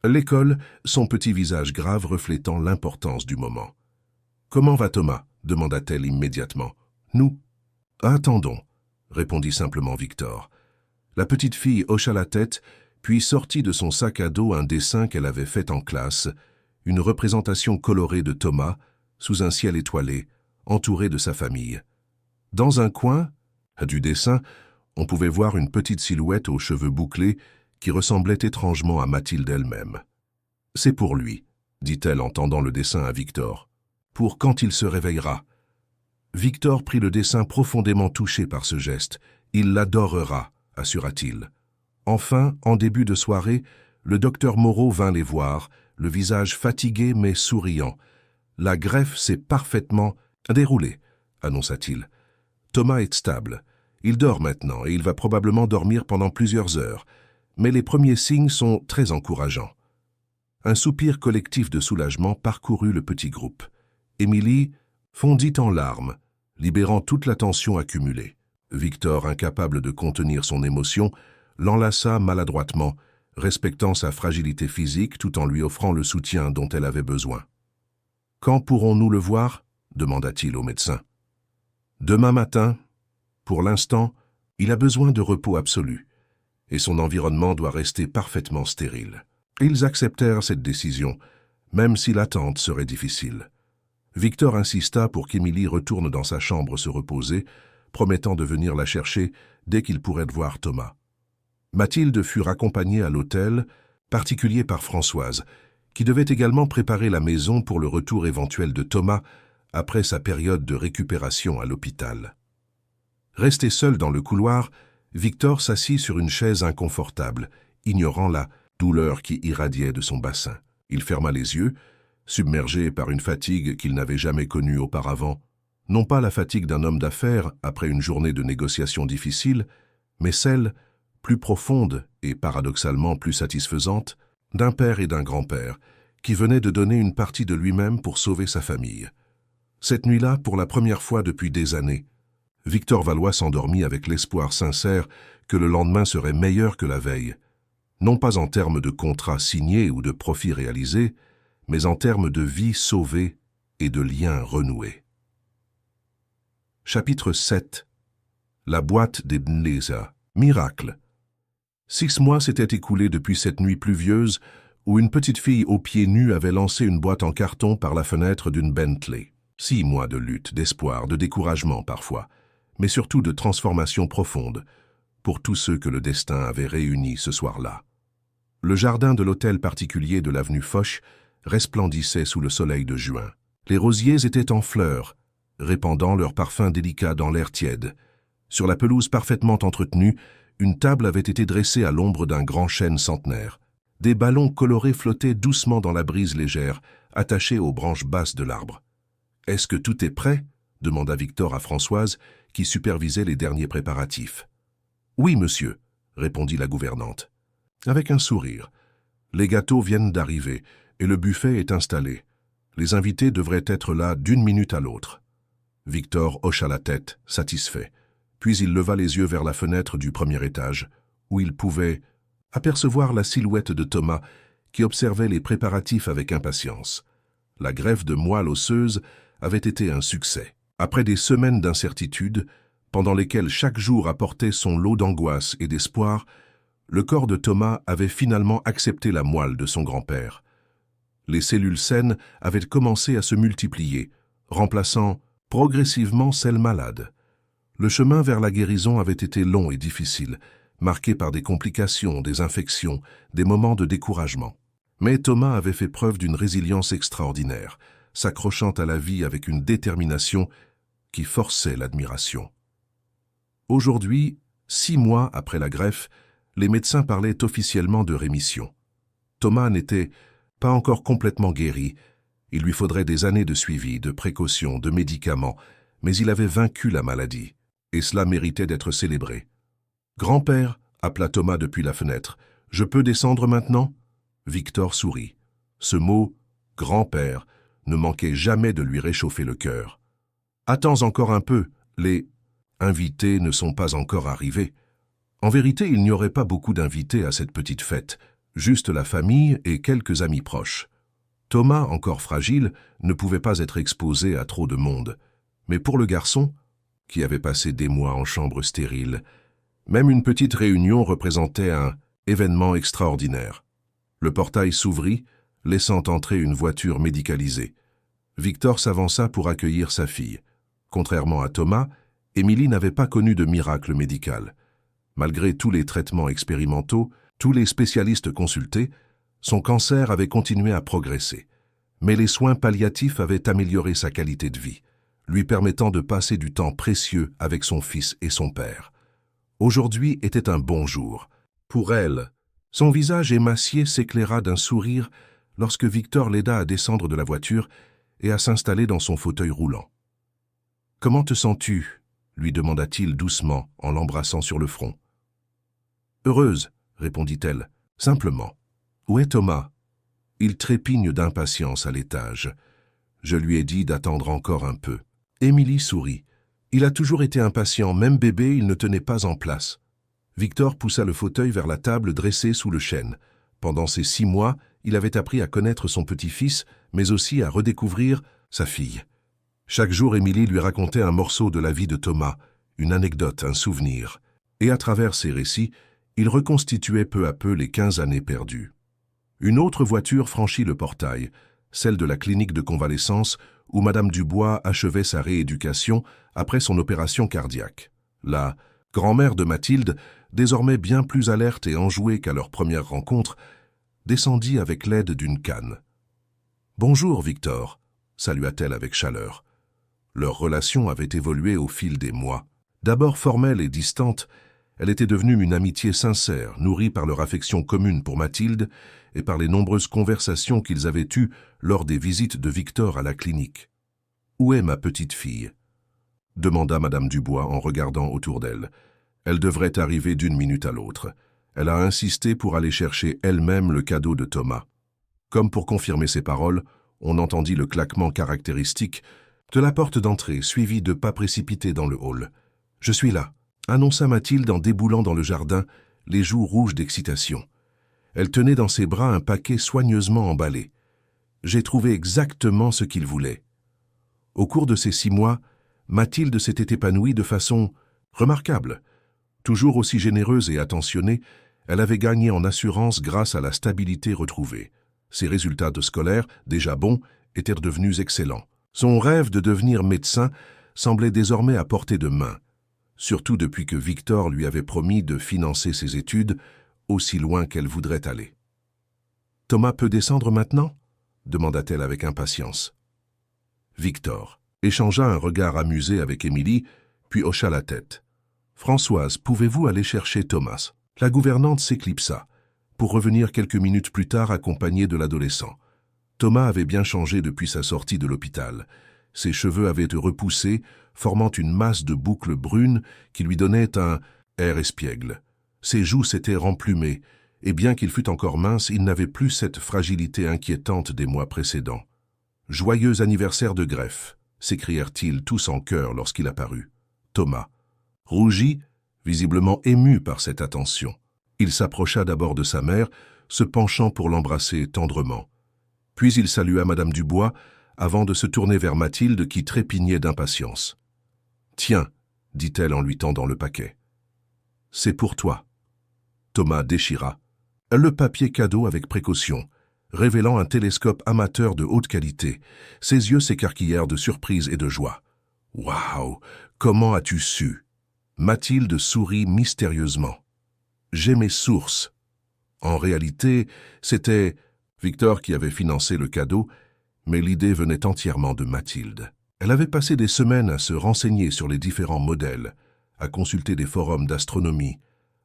l'école, son petit visage grave reflétant l'importance du moment. « Comment va Thomas » demanda-t-elle immédiatement. « Nous. »« Attendons » répondit simplement Victor. La petite fille hocha la tête, puis sortit de son sac à dos un dessin qu'elle avait fait en classe, une représentation colorée de Thomas, sous un ciel étoilé, entouré de sa famille. Dans un coin du dessin, on pouvait voir une petite silhouette aux cheveux bouclés qui ressemblait étrangement à Mathilde elle-même. « C'est pour lui, » dit-elle en tendant le dessin à Victor. « Pour quand il se réveillera. » Victor prit le dessin profondément touché par ce geste. « Il l'adorera, » assura-t-il. Enfin, en début de soirée, le docteur Moreau vint les voir, le visage fatigué mais souriant. « La greffe s'est parfaitement déroulée, » annonça-t-il. « Thomas est stable. Il dort maintenant et il va probablement dormir pendant plusieurs heures, mais les premiers signes sont très encourageants. » Un soupir collectif de soulagement parcourut le petit groupe. Émilie fondit en larmes, libérant toute la tension accumulée. Victor, incapable de contenir son émotion, l'enlaça maladroitement, respectant sa fragilité physique tout en lui offrant le soutien dont elle avait besoin. « Quand pourrons-nous le voir » demanda-t-il au médecin. « Demain matin. Pour l'instant, il a besoin de repos absolu, et son environnement doit rester parfaitement stérile. » Ils acceptèrent cette décision, même si l'attente serait difficile. Victor insista pour qu'Émilie retourne dans sa chambre se reposer, promettant de venir la chercher dès qu'il pourrait voir Thomas. Mathilde fut raccompagnée à l'hôtel, particulier par Françoise, qui devait également préparer la maison pour le retour éventuel de Thomas après sa période de récupération à l'hôpital. Resté seul dans le couloir, Victor s'assit sur une chaise inconfortable, ignorant la douleur qui irradiait de son bassin. Il ferma les yeux, submergé par une fatigue qu'il n'avait jamais connue auparavant. Non pas la fatigue d'un homme d'affaires après une journée de négociations difficiles, mais celle, plus profonde et paradoxalement plus satisfaisante, d'un père et d'un grand-père, qui venaient de donner une partie de lui-même pour sauver sa famille. Cette nuit-là, pour la première fois depuis des années, Victor Valois s'endormit avec l'espoir sincère que le lendemain serait meilleur que la veille, non pas en termes de contrat signé ou de profit réalisé, mais en termes de vie sauvée et de liens renoués. Chapitre 7. La boîte des Bneza. Miracle. 6 mois s'étaient écoulés depuis cette nuit pluvieuse où une petite fille aux pieds nus avait lancé une boîte en carton par la fenêtre d'une Bentley. 6 mois de lutte, d'espoir, de découragement parfois, mais surtout de transformation profonde pour tous ceux que le destin avait réunis ce soir-là. Le jardin de l'hôtel particulier de l'avenue Foch resplendissait sous le soleil de juin. Les rosiers étaient en fleurs, répandant leur parfum délicat dans l'air tiède. Sur la pelouse parfaitement entretenue, une table avait été dressée à l'ombre d'un grand chêne centenaire. Des ballons colorés flottaient doucement dans la brise légère, attachés aux branches basses de l'arbre. « Est-ce que tout est prêt ?» demanda Victor à Françoise, qui supervisait les derniers préparatifs. « Oui, monsieur », répondit la gouvernante. Avec un sourire. Les gâteaux viennent d'arriver et le buffet est installé. Les invités devraient être là d'une minute à l'autre. Victor hocha la tête, satisfait. Puis il leva les yeux vers la fenêtre du premier étage, où il pouvait apercevoir la silhouette de Thomas qui observait les préparatifs avec impatience. La greffe de moelle osseuse avait été un succès. Après des semaines d'incertitude, pendant lesquelles chaque jour apportait son lot d'angoisse et d'espoir, le corps de Thomas avait finalement accepté la moelle de son grand-père. Les cellules saines avaient commencé à se multiplier, remplaçant progressivement celles malades. Le chemin vers la guérison avait été long et difficile, marqué par des complications, des infections, des moments de découragement. Mais Thomas avait fait preuve d'une résilience extraordinaire, s'accrochant à la vie avec une détermination qui forçait l'admiration. Aujourd'hui, 6 mois après la greffe, les médecins parlaient officiellement de rémission. Thomas n'était pas encore complètement guéri. Il lui faudrait des années de suivi, de précautions, de médicaments, mais il avait vaincu la maladie, et cela méritait d'être célébré. « Grand-père » appela Thomas depuis la fenêtre. « Je peux descendre maintenant ?» Victor sourit. Ce mot « grand-père » ne manquait jamais de lui réchauffer le cœur. « Attends encore un peu, les invités ne sont pas encore arrivés. » En vérité, il n'y aurait pas beaucoup d'invités à cette petite fête, juste la famille et quelques amis proches. Thomas, encore fragile, ne pouvait pas être exposé à trop de monde. Mais pour le garçon, qui avait passé des mois en chambre stérile, même une petite réunion représentait un événement extraordinaire. Le portail s'ouvrit, laissant entrer une voiture médicalisée. Victor s'avança pour accueillir sa fille. Contrairement à Thomas, Émilie n'avait pas connu de miracle médical. Malgré tous les traitements expérimentaux, tous les spécialistes consultés, son cancer avait continué à progresser. Mais les soins palliatifs avaient amélioré sa qualité de vie, lui permettant de passer du temps précieux avec son fils et son père. Aujourd'hui était un bon jour. Pour elle, son visage émacié s'éclaira d'un sourire lorsque Victor l'aida à descendre de la voiture et à s'installer dans son fauteuil roulant. « Comment te sens-tu » lui demanda-t-il doucement en l'embrassant sur le front. « Heureuse » répondit-elle, simplement. « Où est Thomas ?» Il trépigne d'impatience à l'étage. Je lui ai dit d'attendre encore un peu. Émilie sourit. Il a toujours été impatient, même bébé, il ne tenait pas en place. Victor poussa le fauteuil vers la table dressée sous le chêne. Pendant ces 6 mois, il avait appris à connaître son petit-fils, mais aussi à redécouvrir sa fille. Chaque jour, Émilie lui racontait un morceau de la vie de Thomas, une anecdote, un souvenir. Et à travers ces récits, il reconstituait peu à peu les 15 années perdues. Une autre voiture franchit le portail, celle de la clinique de convalescence où Madame Dubois achevait sa rééducation après son opération cardiaque. La grand-mère de Mathilde, désormais bien plus alerte et enjouée qu'à leur première rencontre, descendit avec l'aide d'une canne. « Bonjour, Victor », salua-t-elle avec chaleur. Leur relation avait évolué au fil des mois. D'abord formelle et distante, elle était devenue une amitié sincère, nourrie par leur affection commune pour Mathilde et par les nombreuses conversations qu'ils avaient eues lors des visites de Victor à la clinique. « Où est ma petite fille ?» demanda Madame Dubois en regardant autour d'elle. Elle devrait arriver d'une minute à l'autre. Elle a insisté pour aller chercher elle-même le cadeau de Thomas. Comme pour confirmer ses paroles, on entendit le claquement caractéristique de la porte d'entrée, suivi de pas précipités dans le hall. « Je suis là », annonça Mathilde en déboulant dans le jardin, les joues rouges d'excitation. Elle tenait dans ses bras un paquet soigneusement emballé. J'ai trouvé exactement ce qu'il voulait. Au cours de ces 6 mois, Mathilde s'était épanouie de façon remarquable. Toujours aussi généreuse et attentionnée, elle avait gagné en assurance grâce à la stabilité retrouvée. Ses résultats de scolaire, déjà bons, étaient devenus excellents. Son rêve de devenir médecin semblait désormais à portée de main, surtout depuis que Victor lui avait promis de financer ses études aussi loin qu'elle voudrait aller. « Thomas peut descendre maintenant ?» demanda-t-elle avec impatience. Victor échangea un regard amusé avec Émilie, puis hocha la tête. « Françoise, pouvez-vous aller chercher Thomas ?» La gouvernante s'éclipsa, pour revenir quelques minutes plus tard accompagnée de l'adolescent. Thomas avait bien changé depuis sa sortie de l'hôpital. Ses cheveux avaient été repoussés, formant une masse de boucles brunes qui lui donnait un air espiègle. Ses joues s'étaient remplumées, et bien qu'il fût encore mince, il n'avait plus cette fragilité inquiétante des mois précédents. « Joyeux anniversaire de greffe !» s'écrièrent-ils tous en chœur lorsqu'il apparut. Thomas rougit, visiblement ému par cette attention. Il s'approcha d'abord de sa mère, se penchant pour l'embrasser tendrement. Puis il salua Madame Dubois, avant de se tourner vers Mathilde qui trépignait d'impatience. « Tiens » dit-elle en lui tendant le paquet. « C'est pour toi. » Thomas déchira le papier cadeau avec précaution, révélant un télescope amateur de haute qualité. Ses yeux s'écarquillèrent de surprise et de joie. « Waouh! Comment as-tu su ?» Mathilde sourit mystérieusement. « J'ai mes sources. » En réalité, c'était Victor qui avait financé le cadeau, Mais l'idée venait entièrement de Mathilde. Elle avait passé des semaines à se renseigner sur les différents modèles, à consulter des forums d'astronomie,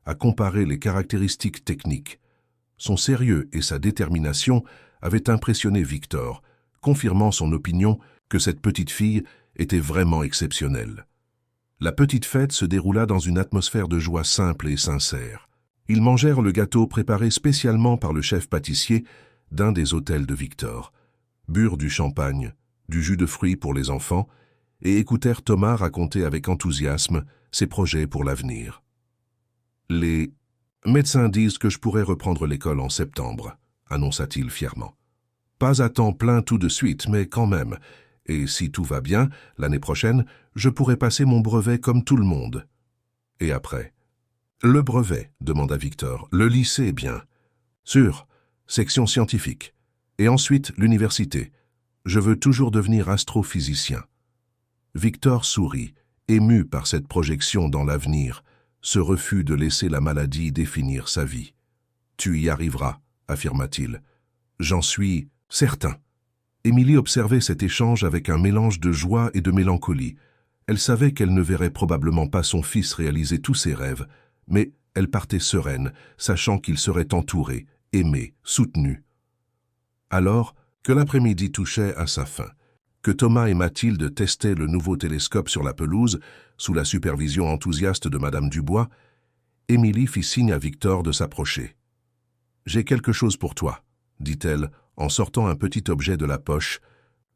à comparer les caractéristiques techniques. Son sérieux et sa détermination avaient impressionné Victor, confirmant son opinion que cette petite fille était vraiment exceptionnelle. La petite fête se déroula dans une atmosphère de joie simple et sincère. Ils mangèrent le gâteau préparé spécialement par le chef pâtissier d'un des hôtels de Victor, burent du champagne, du jus de fruits pour les enfants et écoutèrent Thomas raconter avec enthousiasme ses projets pour l'avenir. Les médecins disent que je pourrais reprendre l'école en septembre, annonça-t-il fièrement. Pas à temps plein tout de suite, mais quand même. Et si tout va bien, l'année prochaine, je pourrai passer mon brevet comme tout le monde. Et après? Le brevet, demanda Victor. Le lycée, bien. Sûr, section scientifique. Et ensuite, l'université. Je veux toujours devenir astrophysicien. Victor sourit, ému par cette projection dans l'avenir, ce refus de laisser la maladie définir sa vie. Tu y arriveras, affirma-t-il. J'en suis certain. Émilie observait cet échange avec un mélange de joie et de mélancolie. Elle savait qu'elle ne verrait probablement pas son fils réaliser tous ses rêves, mais elle partait sereine, sachant qu'il serait entouré, aimé, soutenu. Alors que l'après-midi touchait à sa fin, que Thomas et Mathilde testaient le nouveau télescope sur la pelouse, sous la supervision enthousiaste de Madame Dubois, Émilie fit signe à Victor de s'approcher. « J'ai quelque chose pour toi », dit-elle, en sortant un petit objet de la poche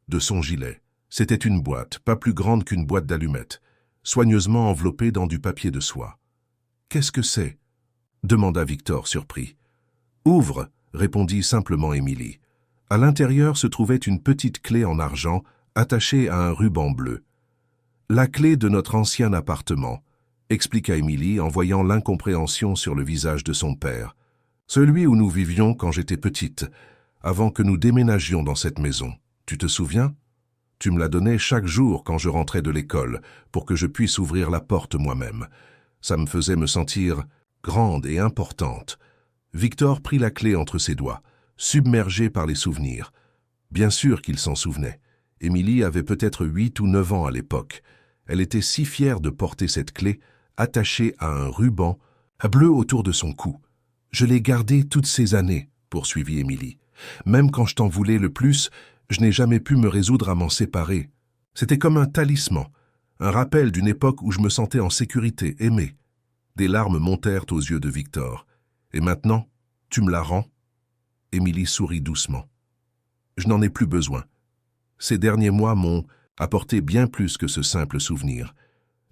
de son gilet. C'était une boîte, pas plus grande qu'une boîte d'allumettes, soigneusement enveloppée dans du papier de soie. « Qu'est-ce que c'est » demanda Victor, surpris. « Ouvre » répondit simplement Émilie. À l'intérieur se trouvait une petite clé en argent attachée à un ruban bleu. « La clé de notre ancien appartement », expliqua Émilie en voyant l'incompréhension sur le visage de son père. « Celui où nous vivions quand j'étais petite, avant que nous déménagions dans cette maison. Tu te souviens? Tu me la donnais chaque jour quand je rentrais de l'école, pour que je puisse ouvrir la porte moi-même. Ça me faisait me sentir grande et importante. » Victor prit la clé entre ses doigts, submergé par les souvenirs. Bien sûr qu'il s'en souvenait. Émilie avait peut-être 8 ou 9 ans à l'époque. Elle était si fière de porter cette clé, attachée à un ruban, à bleu autour de son cou. « Je l'ai gardée toutes ces années, » poursuivit Émilie. « Même quand je t'en voulais le plus, je n'ai jamais pu me résoudre à m'en séparer. C'était comme un talisman, un rappel d'une époque où je me sentais en sécurité, aimée. » Des larmes montèrent aux yeux de Victor. « Et maintenant, tu me la rends ?» Émilie sourit doucement. « Je n'en ai plus besoin. Ces derniers mois m'ont apporté bien plus que ce simple souvenir.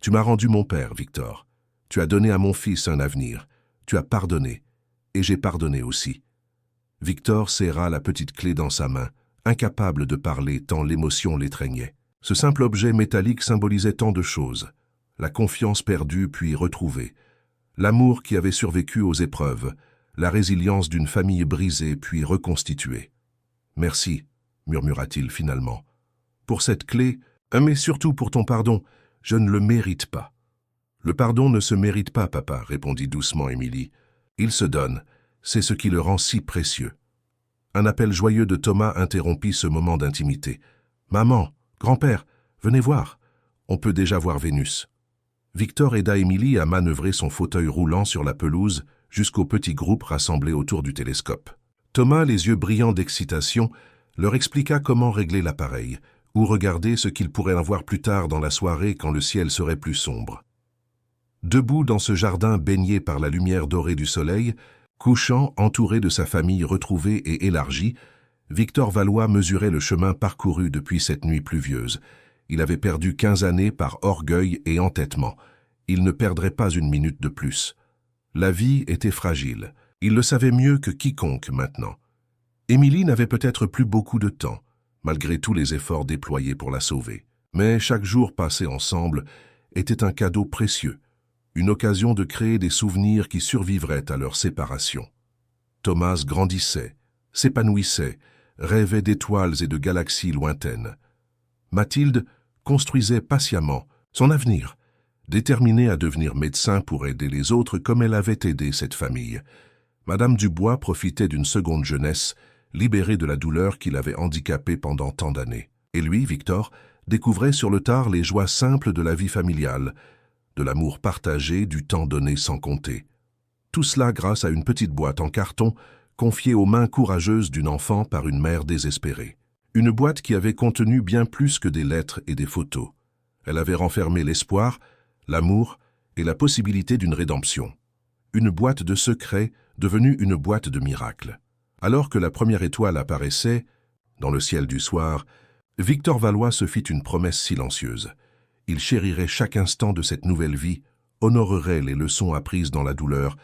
Tu m'as rendu mon père, Victor. Tu as donné à mon fils un avenir. Tu as pardonné. Et j'ai pardonné aussi. » Victor serra la petite clé dans sa main, incapable de parler tant l'émotion l'étreignait. Ce simple objet métallique symbolisait tant de choses. La confiance perdue puis retrouvée. L'amour qui avait survécu aux épreuves. La résilience d'une famille brisée puis reconstituée. « Merci », murmura-t-il finalement. « Pour cette clé, mais surtout pour ton pardon, je ne le mérite pas. »« Le pardon ne se mérite pas, papa, » répondit doucement Émilie. « Il se donne, c'est ce qui le rend si précieux. » Un appel joyeux de Thomas interrompit ce moment d'intimité. « Maman, grand-père, venez voir. On peut déjà voir Vénus. » Victor aida Émilie à manœuvrer son fauteuil roulant sur la pelouse jusqu'au petit groupe rassemblé autour du télescope. Thomas, les yeux brillants d'excitation, leur expliqua comment régler l'appareil, ou regarder ce qu'il pourrait en voir plus tard dans la soirée quand le ciel serait plus sombre. Debout dans ce jardin baigné par la lumière dorée du soleil, couchant, entouré de sa famille retrouvée et élargie, Victor Valois mesurait le chemin parcouru depuis cette nuit pluvieuse. Il avait perdu 15 années par orgueil et entêtement. Il ne perdrait pas une minute de plus. La vie était fragile. Il le savait mieux que quiconque maintenant. Émilie n'avait peut-être plus beaucoup de temps, malgré tous les efforts déployés pour la sauver. Mais chaque jour passé ensemble était un cadeau précieux, une occasion de créer des souvenirs qui survivraient à leur séparation. Thomas grandissait, s'épanouissait, rêvait d'étoiles et de galaxies lointaines. Mathilde construisait patiemment son avenir, déterminée à devenir médecin pour aider les autres comme elle avait aidé cette famille. Madame Dubois profitait d'une seconde jeunesse, libéré de la douleur qui l'avait handicapé pendant tant d'années. Et lui, Victor, découvrait sur le tard les joies simples de la vie familiale, de l'amour partagé, du temps donné sans compter. Tout cela grâce à une petite boîte en carton confiée aux mains courageuses d'une enfant par une mère désespérée. Une boîte qui avait contenu bien plus que des lettres et des photos. Elle avait renfermé l'espoir, l'amour et la possibilité d'une rédemption. Une boîte de secrets devenue une boîte de miracles. Alors que la première étoile apparaissait, dans le ciel du soir, Victor Valois se fit une promesse silencieuse. Il chérirait chaque instant de cette nouvelle vie, honorerait les leçons apprises dans la douleur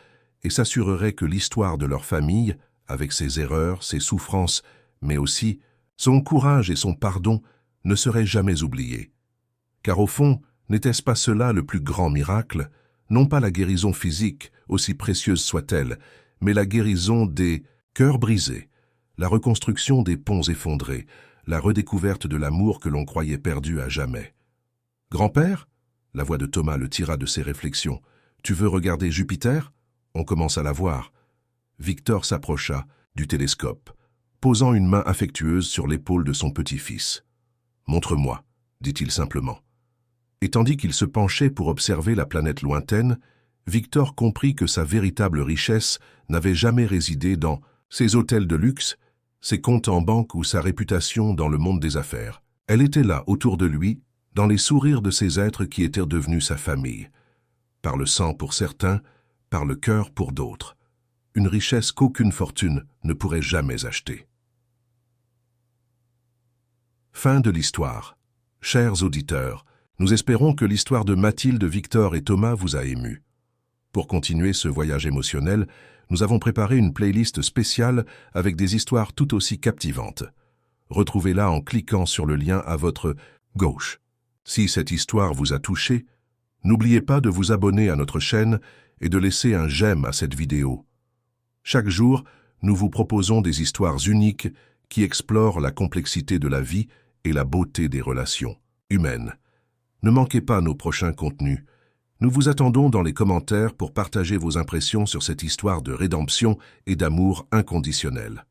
et s'assurerait que l'histoire de leur famille, avec ses erreurs, ses souffrances, mais aussi son courage et son pardon, ne seraient jamais oubliés. Car au fond, n'était-ce pas cela le plus grand miracle? Non pas la guérison physique, aussi précieuse soit-elle, mais la guérison des cœurs brisés, la reconstruction des ponts effondrés, la redécouverte de l'amour que l'on croyait perdu à jamais. « Grand-père » La voix de Thomas le tira de ses réflexions. « Tu veux regarder Jupiter ?» On commence à la voir. Victor s'approcha du télescope, posant une main affectueuse sur l'épaule de son petit-fils. « Montre-moi » dit-il simplement. Et tandis qu'il se penchait pour observer la planète lointaine, Victor comprit que sa véritable richesse n'avait jamais résidé dans ses hôtels de luxe, ses comptes en banque ou sa réputation dans le monde des affaires. Elle était là, autour de lui, dans les sourires de ces êtres qui étaient devenus sa famille. Par le sang pour certains, par le cœur pour d'autres. Une richesse qu'aucune fortune ne pourrait jamais acheter. Fin de l'histoire. Chers auditeurs, nous espérons que l'histoire de Mathilde, Victor et Thomas vous a ému. Pour continuer ce voyage émotionnel, nous avons préparé une playlist spéciale avec des histoires tout aussi captivantes. Retrouvez-la en cliquant sur le lien à votre gauche. Si cette histoire vous a touché, n'oubliez pas de vous abonner à notre chaîne et de laisser un j'aime à cette vidéo. Chaque jour, nous vous proposons des histoires uniques qui explorent la complexité de la vie et la beauté des relations humaines. Ne manquez pas nos prochains contenus. Nous vous attendons dans les commentaires pour partager vos impressions sur cette histoire de rédemption et d'amour inconditionnel.